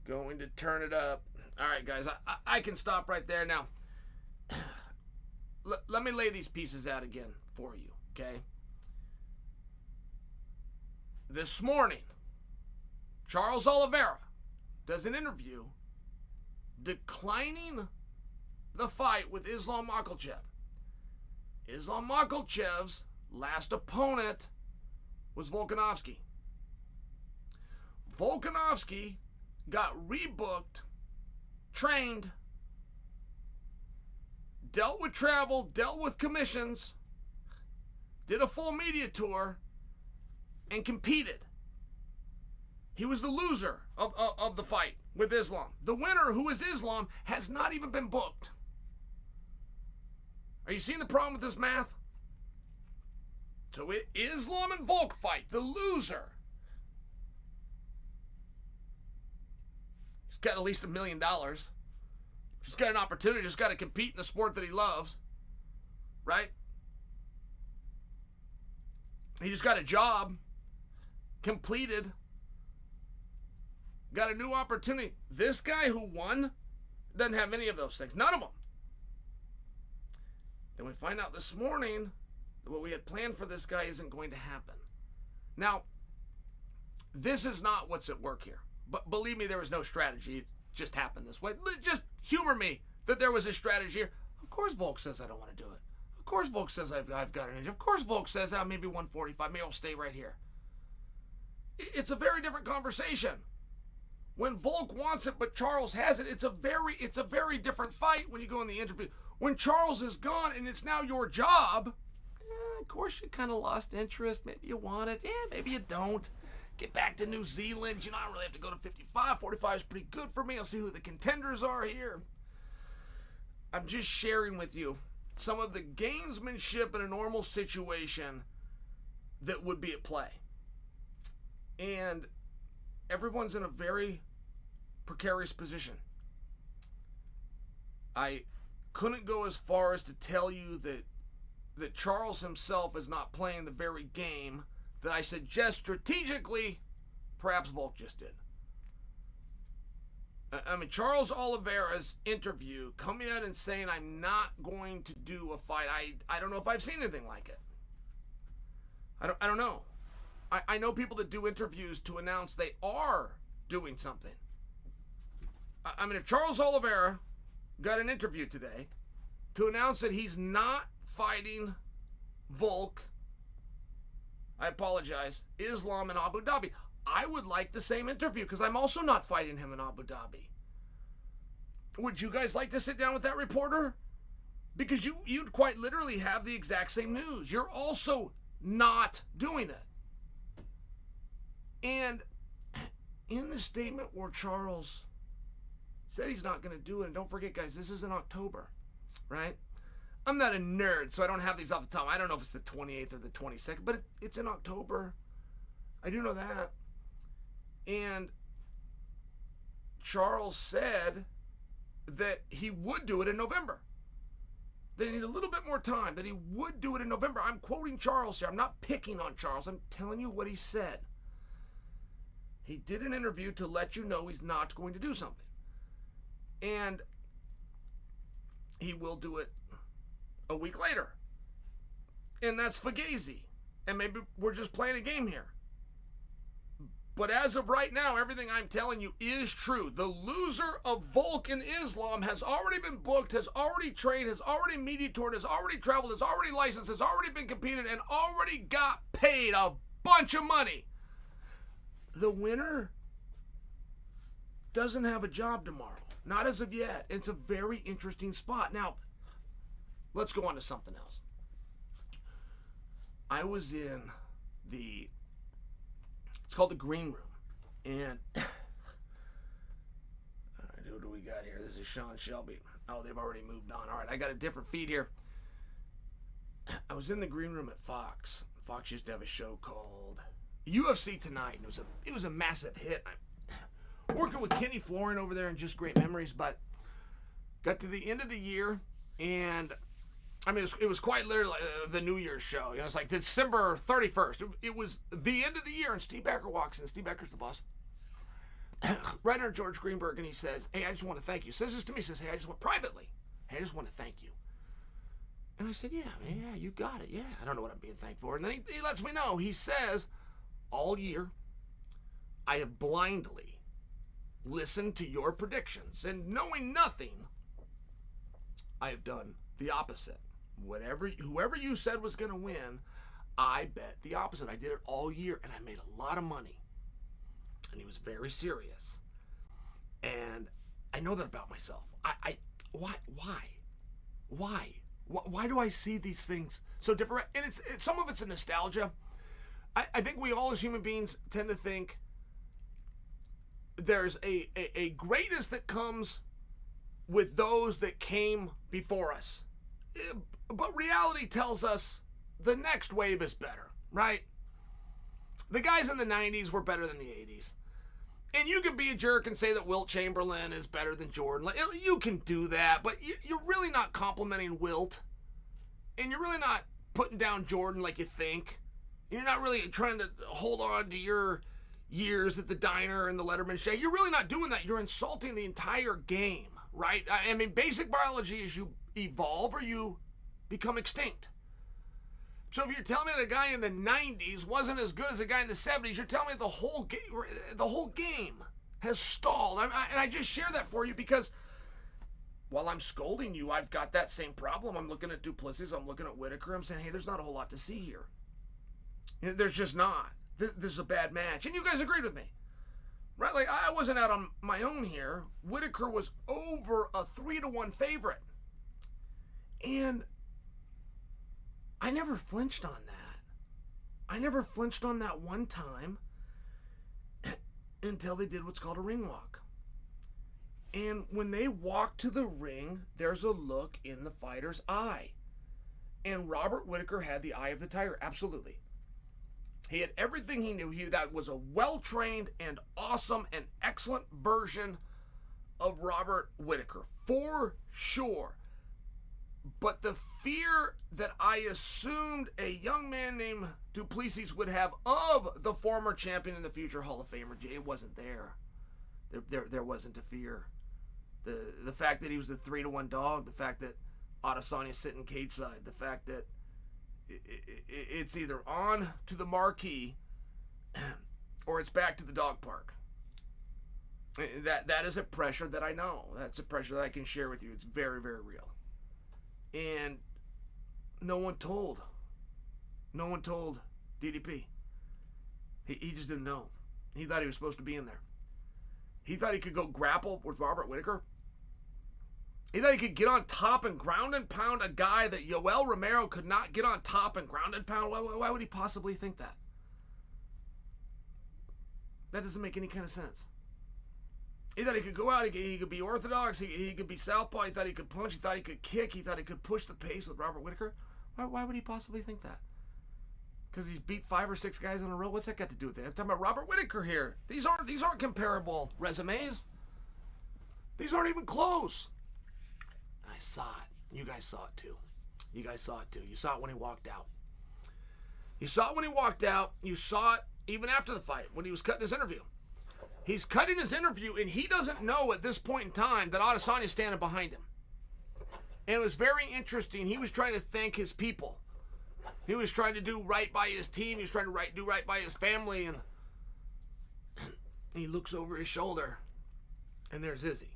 Going to turn it up. All right, guys, I can stop right there now. Let me lay these pieces out again for you, okay? This morning, Charles Oliveira does an interview declining the fight with Islam Makhachev. Islam Makhachev's last opponent was Volkanovski. Volkanovski got rebooked, trained, dealt with travel, dealt with commissions, did a full media tour, and competed. He was the loser of the fight with Islam. The winner, who is Islam, has not even been booked. Are you seeing the problem with this math? So Islam and Volk fight. The loser, he's got at least $1 million. He's got an opportunity. Just got to compete in the sport that he loves, right? He just got a job completed, got a new opportunity. This guy who won doesn't have any of those things. None of them. Then we find out this morning that what we had planned for this guy isn't going to happen. Now, this is not what's at work here. But believe me, there was no strategy. It just happened this way. Just humor me that there was a strategy here. Of course Volk says I don't want to do it. Of course Volk says I've got an injury. Of course Volk says maybe 145. Maybe I'll stay right here. It's a very different conversation. When Volk wants it, but Charles has it, it's a very different fight when you go in the interview. When Charles is gone and it's now your job, of course you kind of lost interest. Maybe you want it. Yeah, maybe you don't. get back to New Zealand. You know, I don't really have to go to 55. 45 is pretty good for me. I'll see who the contenders are here. I'm just sharing with you some of the gamesmanship in a normal situation that would be at play. And everyone's in a very precarious position. I couldn't go as far as to tell you that Charles himself is not playing the very game that I suggest strategically perhaps Volk just did. I mean, Charles Oliveira's interview coming out and saying, I'm not going to do a fight. I don't know if I've seen anything like it. I don't know. I know people that do interviews to announce they are doing something. I mean, if Charles Oliveira got an interview today to announce that he's not fighting Volk, I apologize, Islam in Abu Dhabi, I would like the same interview because I'm also not fighting him in Abu Dhabi. Would you guys like to sit down with that reporter? Because you'd quite literally have the exact same news. You're also not doing it. And in the statement where Charles said he's not going to do it, and don't forget, guys, this is in October, right? I'm not a nerd, so I don't have these off the top. I don't know if it's the 28th or the 22nd, but it's in October. I do know that. And Charles said that he would do it in November. That he needed a little bit more time, that he would do it in November. I'm quoting Charles here. I'm not picking on Charles. I'm telling you what he said. He did an interview to let you know he's not going to do something. And he will do it a week later. And that's Fugazi. And maybe we're just playing a game here. But as of right now, everything I'm telling you is true. The loser of Volk and Islam has already been booked, has already trained, has already media toured, has already traveled, has already licensed, has already been competed, and already got paid a bunch of money. The winner doesn't have a job tomorrow. Not as of yet. It's a very interesting spot. Now, let's go on to something else. I was in it's called the Green Room. And who do we got here? This is Sean Shelby. Oh, they've already moved on. All right, I got a different feed here. I was in the Green Room at Fox. Fox used to have a show called UFC Tonight. And it was a massive hit. I'm working with Kenny Florin over there and just great memories, but got to the end of the year, and I mean, it was quite literally the New Year's show. You know, it's like December 31st. It was the end of the year, and Steve Becker walks in. Steve Becker's the boss. Right under George Greenberg, and he says, hey, I just want to thank you. Says this to me, says, hey, I just want to thank you. And I said, yeah, man, yeah, you got it. Yeah, I don't know what I'm being thanked for. And then he lets me know. He says, all year, I have blindly listened to your predictions, and knowing nothing, I have done the opposite. Whoever you said was going to win, I bet the opposite. I did it all year, and I made a lot of money. And he was very serious. And I know that about myself. Why do I see these things so different? And it's some of it's a nostalgia. I think we all as human beings tend to think there's a greatness that comes with those that came before us. But reality tells us the next wave is better, right? The guys in the 90s were better than the 80s. And you can be a jerk and say that Wilt Chamberlain is better than Jordan. You can do that, but you're really not complimenting Wilt. And you're really not putting down Jordan like you think. You're not really trying to hold on to your years at the diner and the Letterman show. You're really not doing that. You're insulting the entire game, right? I mean, basic biology is you evolve or you become extinct. So if you're telling me that a guy in the 90s wasn't as good as a guy in the 70s, you're telling me the whole game has stalled. And I just share that for you because while I'm scolding you, I've got that same problem. I'm looking at Plessis, I'm looking at Whittaker, I'm saying, hey, there's not a whole lot to see here. There's just not. This is a bad match. And you guys agreed with me. Right? Like, I wasn't out on my own here. Whittaker was over a 3-1 favorite. And I never flinched on that. I never flinched on that one time. until they did what's called a ring walk. And when they walk to the ring, there's a look in the fighter's eye. And Robert Whittaker had the eye of the tiger, absolutely. He had everything he knew. That was a well-trained and awesome and excellent version of Robert Whittaker, for sure. But the fear that I assumed a young man named Plessis would have of the former champion and the future Hall of Famer, it wasn't there. There wasn't a fear. The fact that he was a 3-1 dog, the fact that Adesanya's sitting cage side, the fact that it's either on to the marquee or it's back to the dog park. That is a pressure that I know. That's a pressure that I can share with you. It's very, very real. And no one told DDP. He just didn't know. He thought he was supposed to be in there. He thought he could go grapple with Robert Whittaker. He thought he could get on top and ground and pound a guy that Yoel Romero could not get on top and ground and pound. Why would he possibly think that? That doesn't make any kind of sense. He thought he could go out, he could be orthodox, he could be southpaw, he thought he could punch, he thought he could kick, he thought he could push the pace with Robert Whittaker. Why would he possibly think that? Because he's beat 5 or 6 guys in a row? What's that got to do with it? I'm talking about Robert Whittaker here. These aren't comparable resumes. These aren't even close. I saw it. You guys saw it too. You saw it when he walked out. You saw it when he walked out. You saw it even after the fight when he was cutting his interview. He's cutting his interview, and he doesn't know at this point in time that Adesanya's standing behind him. And it was very interesting. He was trying to thank his people. He was trying to do right by his team. He was trying to do right by his family. And he looks over his shoulder, and there's Izzy.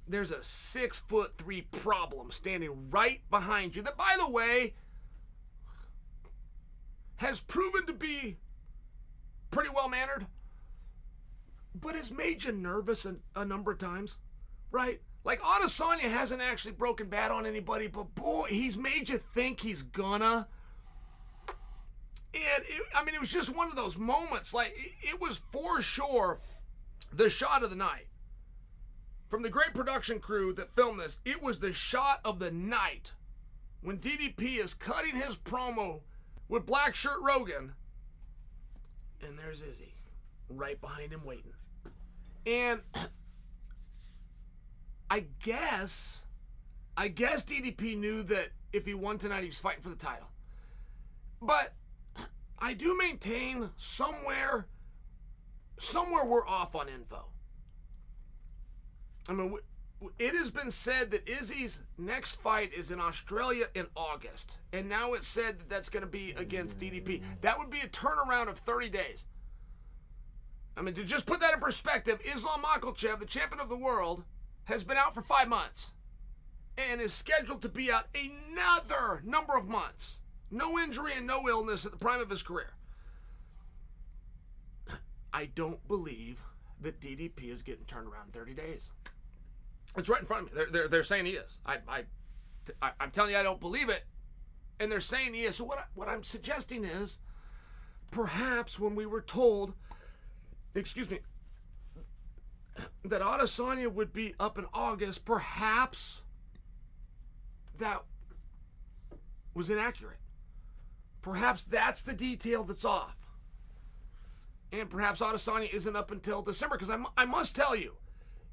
There's a 6'3" problem standing right behind you that, by the way, has proven to be pretty well-mannered, but has made you nervous a number of times, right? Like, Adesanya hasn't actually broken bad on anybody, but boy, he's made you think he's gonna. And, it was just one of those moments. Like, it was for sure the shot of the night. From the great production crew that filmed this, it was the shot of the night when DDP is cutting his promo with Black Shirt Rogan, and there's Izzy right behind him waiting. And I guess DDP knew that if he won tonight, he was fighting for the title. But I do maintain somewhere we're off on info. It has been said that Izzy's next fight is in Australia in August. And now it's said that that's going to be against DDP. That would be a turnaround of 30 days. To just put that in perspective, Islam Makhachev, the champion of the world, has been out for 5 months and is scheduled to be out another number of months. No injury and no illness at the prime of his career. I don't believe that DDP is getting turned around in 30 days. It's right in front of me. They're saying he is. I'm telling you, I don't believe it. And they're saying he is. So what I'm suggesting is, perhaps when we were told, that Adesanya would be up in August, perhaps that was inaccurate. Perhaps that's the detail that's off. And perhaps Adesanya isn't up until December, because I must tell you,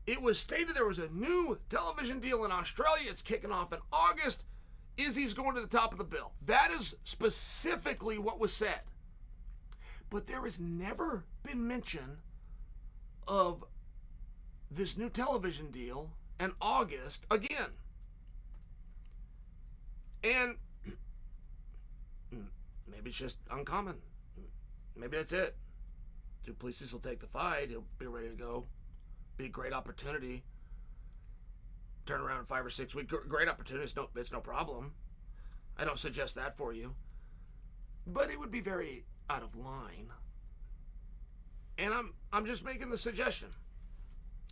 it was stated there was a new television deal in Australia. It's kicking off in August. Izzy's going to the top of the bill. That is specifically what was said. But there has never been mention of this new television deal in August again. And maybe it's just uncommon. Maybe that's it. Plessis will take the fight. He'll be ready to go. Be a great opportunity. Turn around in 5 or 6 weeks. Great opportunity. It's no problem. I don't suggest that for you. But it would be very out of line. And I'm just making the suggestion.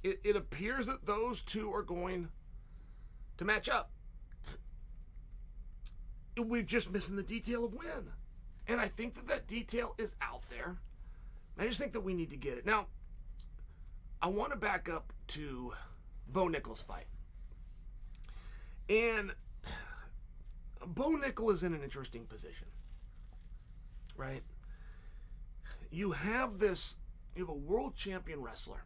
It appears that those two are going to match up. We've just missing the detail of when. And I think that detail is out there. I just think that we need to get it. Now, I want to back up to Bo Nickal's fight. And Bo Nickal is in an interesting position, right? You have a world champion wrestler,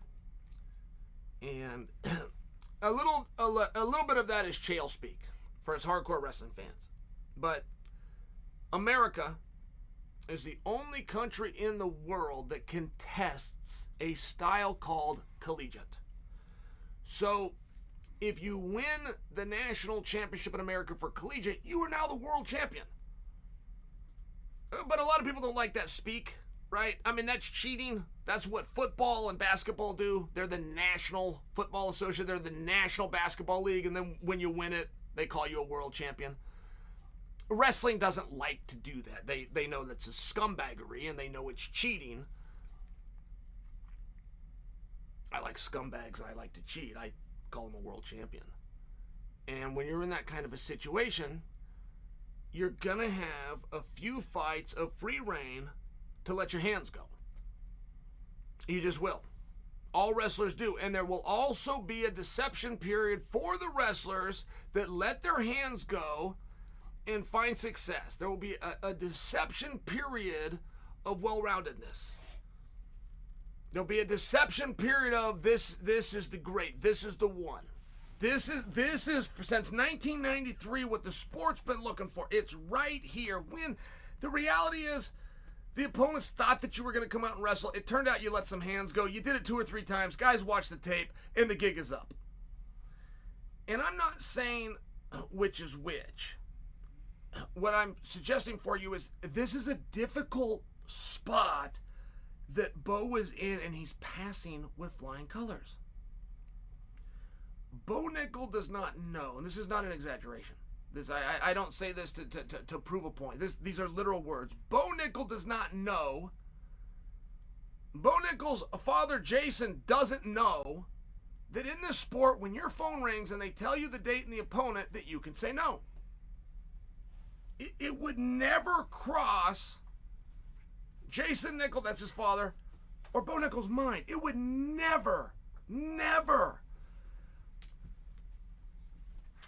and a little bit of that is Chael speak for his hardcore wrestling fans. But America is the only country in the world that contests a style called collegiate. So if you win the national championship in America for collegiate, you are now the world champion. But a lot of people don't like that speak, right? I mean, that's cheating. That's what football and basketball do. They're the National Football Association. They're the National Basketball League. And then when you win it, they call you a world champion. Wrestling doesn't like to do that. They know that's a scumbaggery, and they know it's cheating. I like scumbags, and I like to cheat. I call them a world champion. And when you're in that kind of a situation, you're going to have a few fights of free reign to let your hands go. You just will. All wrestlers do. And there will also be a deception period for the wrestlers that let their hands go and find success. There will be a deception period of well-roundedness. There'll be a deception period of this is the great, this is the one. This is since 1993 what the sport's been looking for. It's right here. When the reality is the opponents thought that you were going to come out and wrestle. It turned out you let some hands go. You did it 2 or 3 times. Guys watch the tape and the gig is up. And I'm not saying which is which. What I'm suggesting for you is this is a difficult spot that Bo is in, and he's passing with flying colors. Bo Nickal does not know, and this is not an exaggeration. I don't say this to prove a point. These are literal words. Bo Nickal does not know. Bo Nickal's father, Jason, doesn't know that in this sport, when your phone rings and they tell you the date and the opponent, that you can say no. It would never cross Jason Nickal, that's his father, or Bo Nickal's mind. It would never.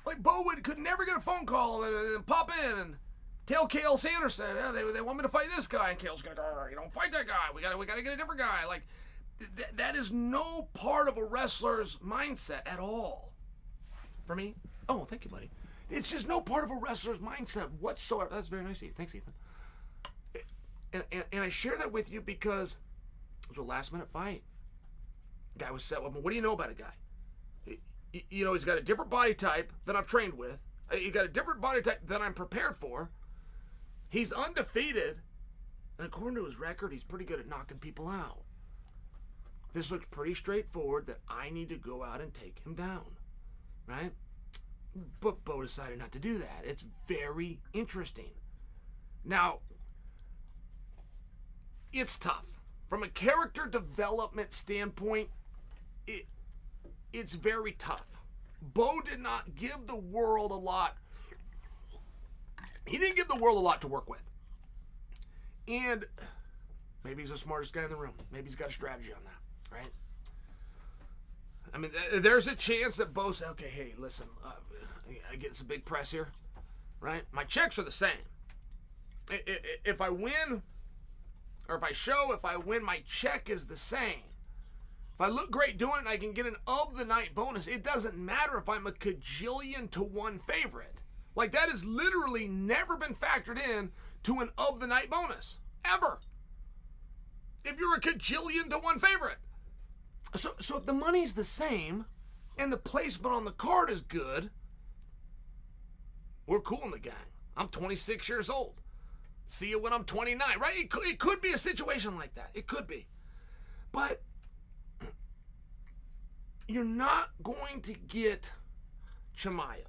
Like, Bo could never get a phone call and pop in and tell Chael Sonnen, they want me to fight this guy. And Chael's going, you don't fight that guy. We got to get a different guy. Like, that is no part of a wrestler's mindset at all. For me? Oh, thank you, buddy. It's just no part of a wrestler's mindset whatsoever. That's very nice of you. Thanks, Ethan. And I share that with you because it was a last-minute fight. Guy was set. What do you know about a guy? You know, he's got a different body type than I've trained with. He's got a different body type than I'm prepared for. He's undefeated. And according to his record, he's pretty good at knocking people out. This looks pretty straightforward that I need to go out and take him down. Right? But Bo decided not to do that. It's very interesting. Now, it's tough. From a character development standpoint, it's very tough. Bo did not give the world a lot. He didn't give the world a lot to work with. And maybe he's the smartest guy in the room. Maybe he's got a strategy on that, right? I mean, there's a chance that Bo said, okay, hey, listen, I get some big press here, right? My checks are the same. If I win, or if I win, my check is the same. If I look great doing it and I can get an of-the-night bonus, it doesn't matter if I'm a cajillion to 1 favorite. Like, that has literally never been factored in to an of-the-night bonus. Ever. If you're a cajillion to 1 favorite. So if the money's the same and the placement on the card is good, we're cool in the gang. I'm 26 years old. See you when I'm 29, right? It could be a situation like that. It could be. But you're not going to get Chimaev.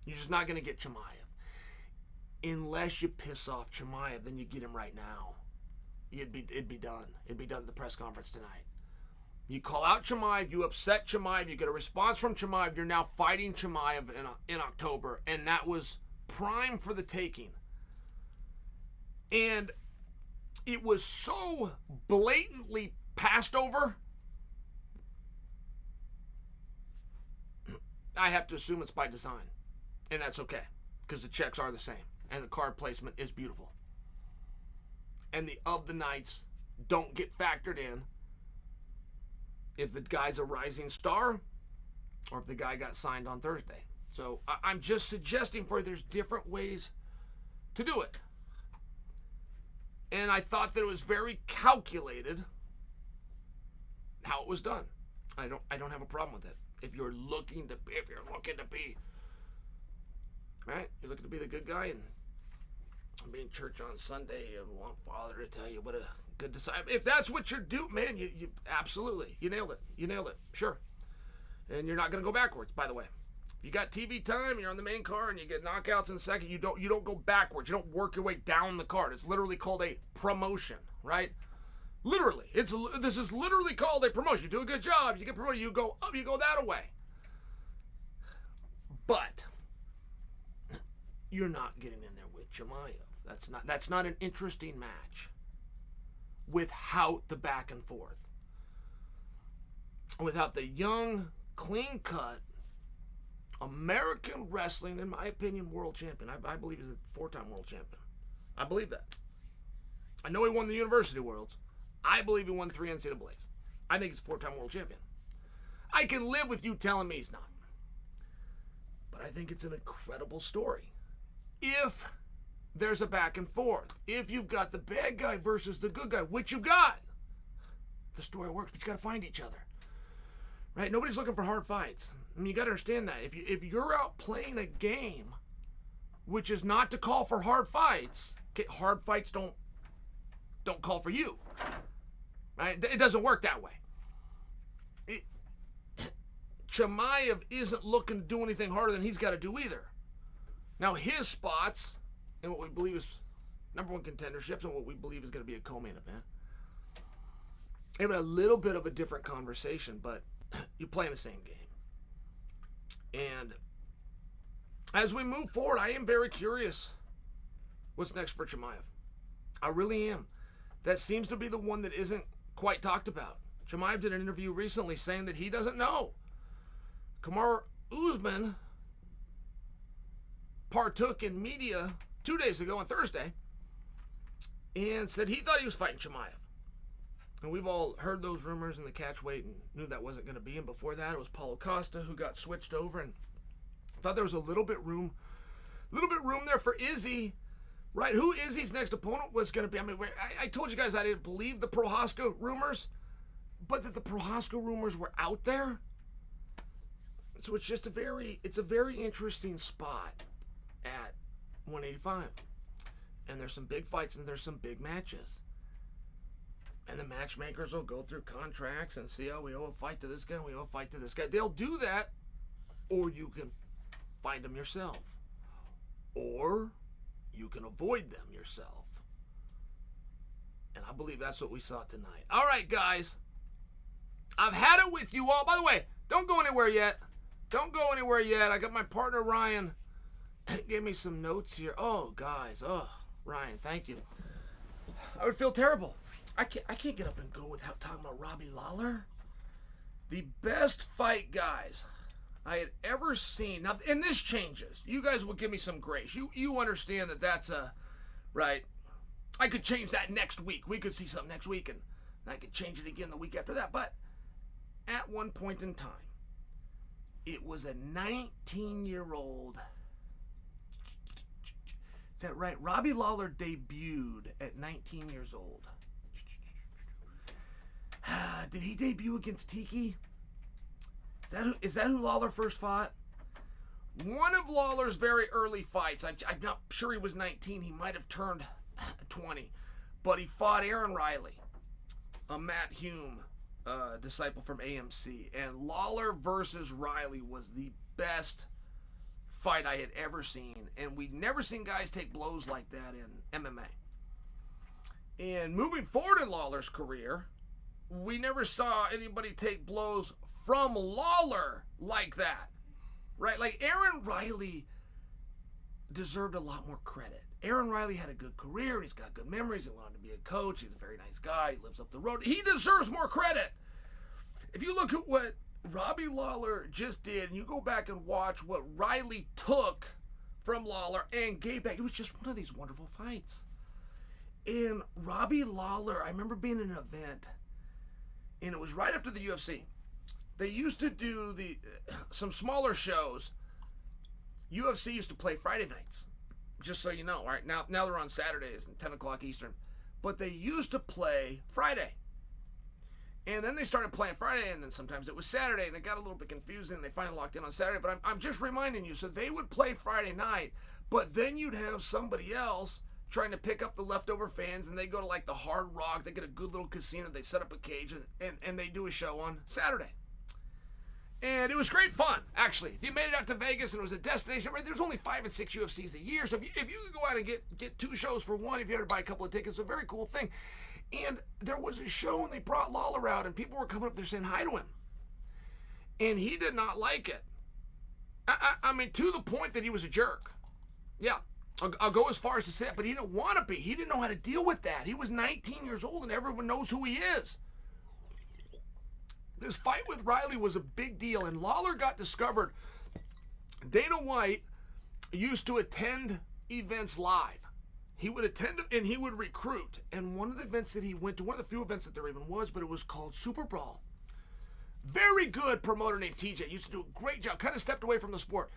You're just not going to get Chimaev. Unless you piss off Chimaev, then you get him right now. It'd be done. It'd be done at the press conference tonight. You call out Chimaev, you upset Chimaev, you get a response from Chimaev, you're now fighting Chimaev in October, and that was prime for the taking. And it was so blatantly passed over I have to assume it's by design. And that's okay, because the checks are the same. And the card placement is beautiful. And the of the nights don't get factored in if the guy's a rising star or if the guy got signed on Thursday. So I'm just suggesting for you there's different ways to do it. And I thought that it was very calculated how it was done. I don't have a problem with it. If you're looking to be, right? You're looking to be the good guy and be in church on Sunday and want Father to tell you what a good disciple. If that's what you're doing, man, you absolutely, you nailed it. You nailed it, sure. And you're not going to go backwards, by the way. If you got TV time and you're on the main card and you get knockouts in the second, you don't go backwards. You don't work your way down the card. It's literally called a promotion, right? Literally. This is literally called a promotion. You do a good job, you get promoted, you go up, you go that way. But you're not getting in there with Chimaev. That's not an interesting match without the back and forth. Without the young, clean-cut, American wrestling, in my opinion, world champion. I believe he's a 4-time world champion. I believe that. I know he won the University Worlds. I believe he won 3 NCAAs. I think he's a 4-time world champion. I can live with you telling me he's not. But I think it's an incredible story. If there's a back and forth, if you've got the bad guy versus the good guy, which you've got, the story works, but you got to find each other. Right? Nobody's looking for hard fights. I mean, you got to understand that. If you're out playing a game, which is not to call for hard fights, okay, hard fights don't call for you. Right? It doesn't work that way. Chimaev isn't looking to do anything harder than he's got to do either. Now, his spots in what we believe is number 1 contenderships and what we believe is going to be a co-main event, have a little bit of a different conversation, but you're playing the same game. And as we move forward, I am very curious what's next for Chimaev. I really am. That seems to be the one that isn't quite talked about. Chimaev did an interview recently saying that he doesn't know. Kamaru Usman partook in media 2 days ago on Thursday and said he thought he was fighting Chimaev. And we've all heard those rumors in the catch weight and knew that wasn't going to be. And before that, it was Paulo Costa who got switched over, and thought there was a little bit room there for Izzy, right? Who Izzy's next opponent was going to be. I mean, I told you guys I didn't believe the Prohaska rumors, but that the Prohaska rumors were out there. So it's just a very interesting spot at 185. And there's some big fights and there's some big matches. And the matchmakers will go through contracts and see, oh, we owe a fight to this guy, we owe a fight to this guy. They'll do that, or you can find them yourself. Or you can avoid them yourself. And I believe that's what we saw tonight. All right, guys. I've had it with you all. By the way, don't go anywhere yet. Don't go anywhere yet. I got my partner, Ryan, gave me some notes here. Oh, guys. Oh, Ryan, thank you. I would feel terrible. I can't get up and go without talking about Robbie Lawler. The best fight, guys, I had ever seen. Now, and this changes. You guys will give me some grace. You understand that that's a, right, I could change that next week. We could see something next week, and I could change it again the week after that. But at one point in time, it was a 19-year-old. Is that right? Robbie Lawler debuted at 19 years old. Did he debut against Tiki? Is that who Lawler first fought? One of Lawler's very early fights. I'm not sure he was 19. He might have turned 20. But he fought Aaron Riley, a Matt Hume disciple from AMC. And Lawler versus Riley was the best fight I had ever seen. And we'd never seen guys take blows like that in MMA. And moving forward in Lawler's career, we never saw anybody take blows from Lawler like that, right? Like Aaron Riley deserved a lot more credit. Aaron Riley had a good career. He's got good memories. He wanted to be a coach. He's a very nice guy. He lives up the road. He deserves more credit. If you look at what Robbie Lawler just did, and you go back and watch what Riley took from Lawler and gave back. It was just one of these wonderful fights. And Robbie Lawler, I remember being in an event, and it was right after the UFC. They used to do some smaller shows. UFC used to play Friday nights, just so you know. Right now they're on Saturdays and 10 o'clock Eastern, but they used to play Friday. And then they started playing Friday, and then sometimes it was Saturday, and it got a little bit confusing, and they finally locked in on Saturday. But I'm just reminding you, so they would play Friday night, but then you'd have somebody else trying to pick up the leftover fans, and they go to like the Hard Rock, they get a good little casino, they set up a cage, and they do a show on Saturday. And it was great fun, actually. If you made it out to Vegas and it was a destination, right, there's only 5 and 6 UFCs a year, so if you could go out and get 2 shows for one, if you had to buy a couple of tickets, it's a very cool thing. And there was a show, and they brought Lawler out, and people were coming up there saying hi to him. And he did not like it. I mean, to the point that he was a jerk. Yeah, I'll go as far as to say that, but he didn't want to be. He didn't know how to deal with that. He was 19 years old, and everyone knows who he is. This fight with Riley was a big deal, and Lawler got discovered. Dana White used to attend events live. He would attend and he would recruit. And one of the events that he went to, one of the few events that there even was, but it was called Super Brawl. Very good promoter named TJ. Used to do a great job. Kind of stepped away from the sport.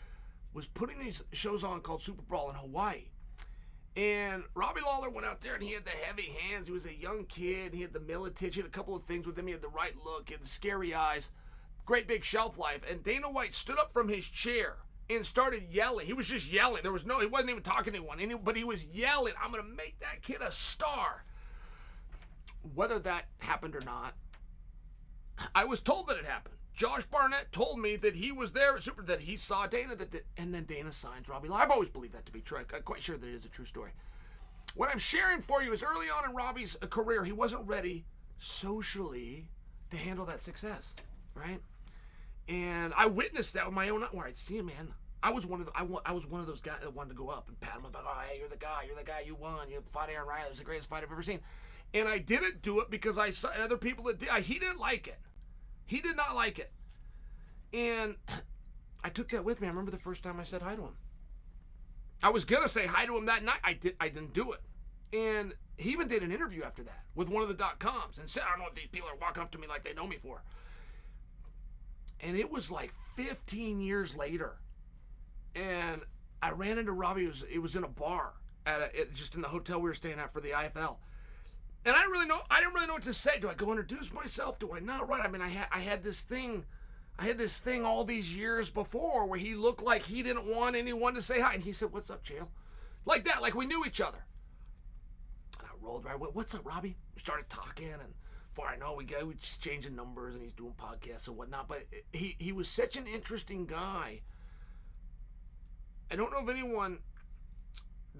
Was putting these shows on called Super Brawl in Hawaii. And Robbie Lawler went out there and he had the heavy hands. He was a young kid. He had the military. He had a couple of things with him. He had the right look. He had the scary eyes. Great big shelf life. And Dana White stood up from his chair and started yelling. He was just yelling. He wasn't even talking to anyone, but he was yelling, I'm going to make that kid a star. Whether that happened or not, I was told that it happened. Josh Barnett told me that he was there at that he saw Dana, and then Dana signs Robbie Lawler. I've always believed that to be true. I'm quite sure that it is a true story. What I'm sharing for you is early on in Robbie's career, he wasn't ready socially to handle that success, right? And I witnessed that with my own eyes. Where I'd see him, man. I was one of those guys that wanted to go up and pat him up, like, oh, hey, you're the guy, you won, you fought Aaron Riley, it was the greatest fight I've ever seen. And I didn't do it because I saw other people that did. He didn't like it. He did not like it. And I took that with me. I remember the first time I said hi to him. I was gonna say hi to him that night. I didn't do it. And he even did an interview after that with one of the .coms and said, I don't know what these people are walking up to me like they know me for. And it was like 15 years later. And I ran into Robbie. It was in a bar just in the hotel we were staying at for the IFL. And I didn't really know what to say. Do I go introduce myself? Do I not? Right. I mean, I had this thing all these years before where he looked like he didn't want anyone to say hi. And he said, what's up, Chael? Like that, like we knew each other. And I rolled right. What's up, Robbie? We started talking, and before I know, we just changing numbers, and he's doing podcasts and whatnot. But he was such an interesting guy. I don't know of anyone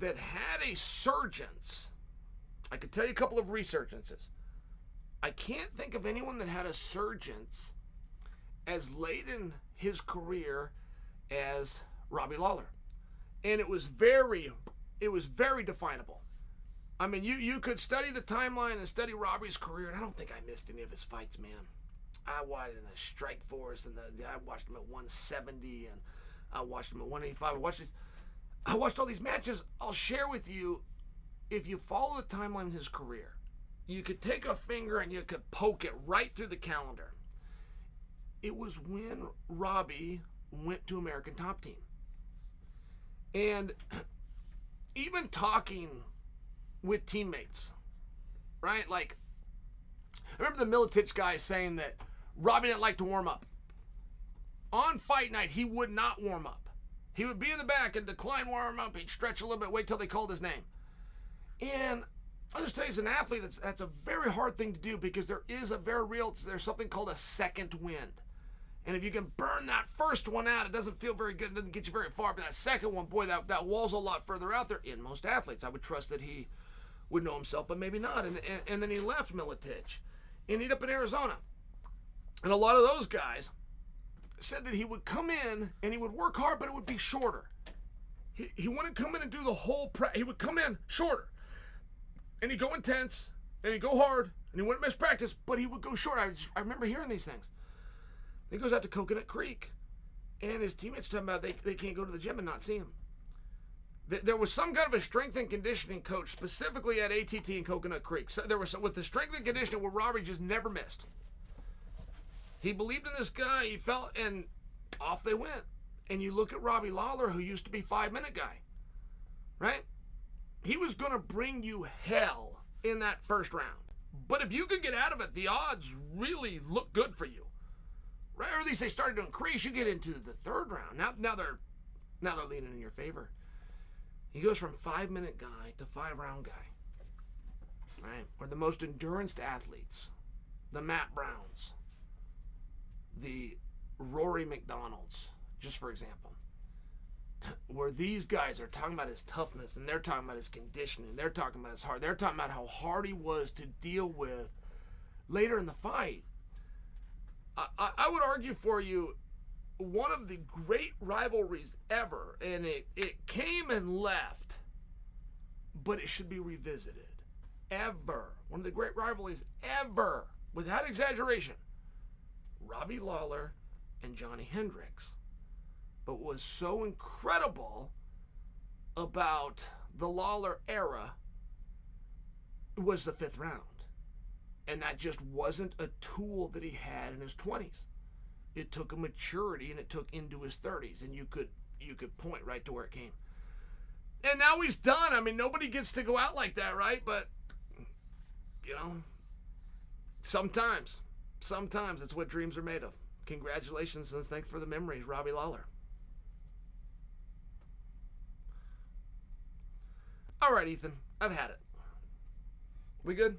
that had a surgence. I could tell you a couple of resurgences. I can't think of anyone that had a surgence as late in his career as Robbie Lawler. And it was very definable. I mean, you could study the timeline and study Robbie's career, and I don't think I missed any of his fights, man. I watched him in the Strike Force, and I watched him at 170, and I watched him at 185. I watched all these matches. I'll share with you, if you follow the timeline of his career, you could take a finger and you could poke it right through the calendar. It was when Robbie went to American Top Team. And even talking with teammates, right? Like, I remember the Militich guy saying that Robbie didn't like to warm up. On fight night, he would not warm up. He would be in the back and decline warm up. He'd stretch a little bit, wait till they called his name. And I'll just tell you, as an athlete, that's a very hard thing to do, because there's something called a second wind. And if you can burn that first one out, it doesn't feel very good. It doesn't get you very far. But that second one, boy, that wall's a lot further out there. In most athletes, I would trust that he would know himself, but maybe not. And then he left Militich and ended up in Arizona. And a lot of those guys said that he would come in and he would work hard, but it would be shorter. He wouldn't come in and do the whole he would come in shorter. And he'd go intense, and he'd go hard, and he wouldn't miss practice, but he would go short. I remember hearing these things. He goes out to Coconut Creek, and his teammates are talking about they can't go to the gym and not see him. There was some kind of a strength and conditioning coach specifically at ATT in Coconut Creek. So there was with the strength and conditioning where Robbie just never missed. He believed in this guy. He felt, and off they went. And you look at Robbie Lawler, who used to be 5-minute guy, right? He was going to bring you hell in that first round. But if you could get out of it, the odds really look good for you, right? Or at least they started to increase. You get into the third round. Now they're leaning in your favor. He goes from 5-minute guy to 5-round guy, right? Or the most endurance athletes, the Matt Browns, the Rory McDonalds, just for example, where these guys are talking about his toughness, and they're talking about his conditioning, they're talking about his heart, they're talking about how hard he was to deal with later in the fight. I would argue for you, one of the great rivalries ever, and it came and left, but it should be revisited. Ever. One of the great rivalries ever, without exaggeration, Robbie Lawler and Johnny Hendricks. But what was so incredible about the Lawler era was the 5th round. And that just wasn't a tool that he had in his 20s. It took a maturity, and it took into his 30s, and you could point right to where it came. And now he's done. I mean, nobody gets to go out like that, right? But, you know, sometimes it's what dreams are made of. Congratulations, and thanks for the memories, Robbie Lawler. All right, Ethan, I've had it. We good?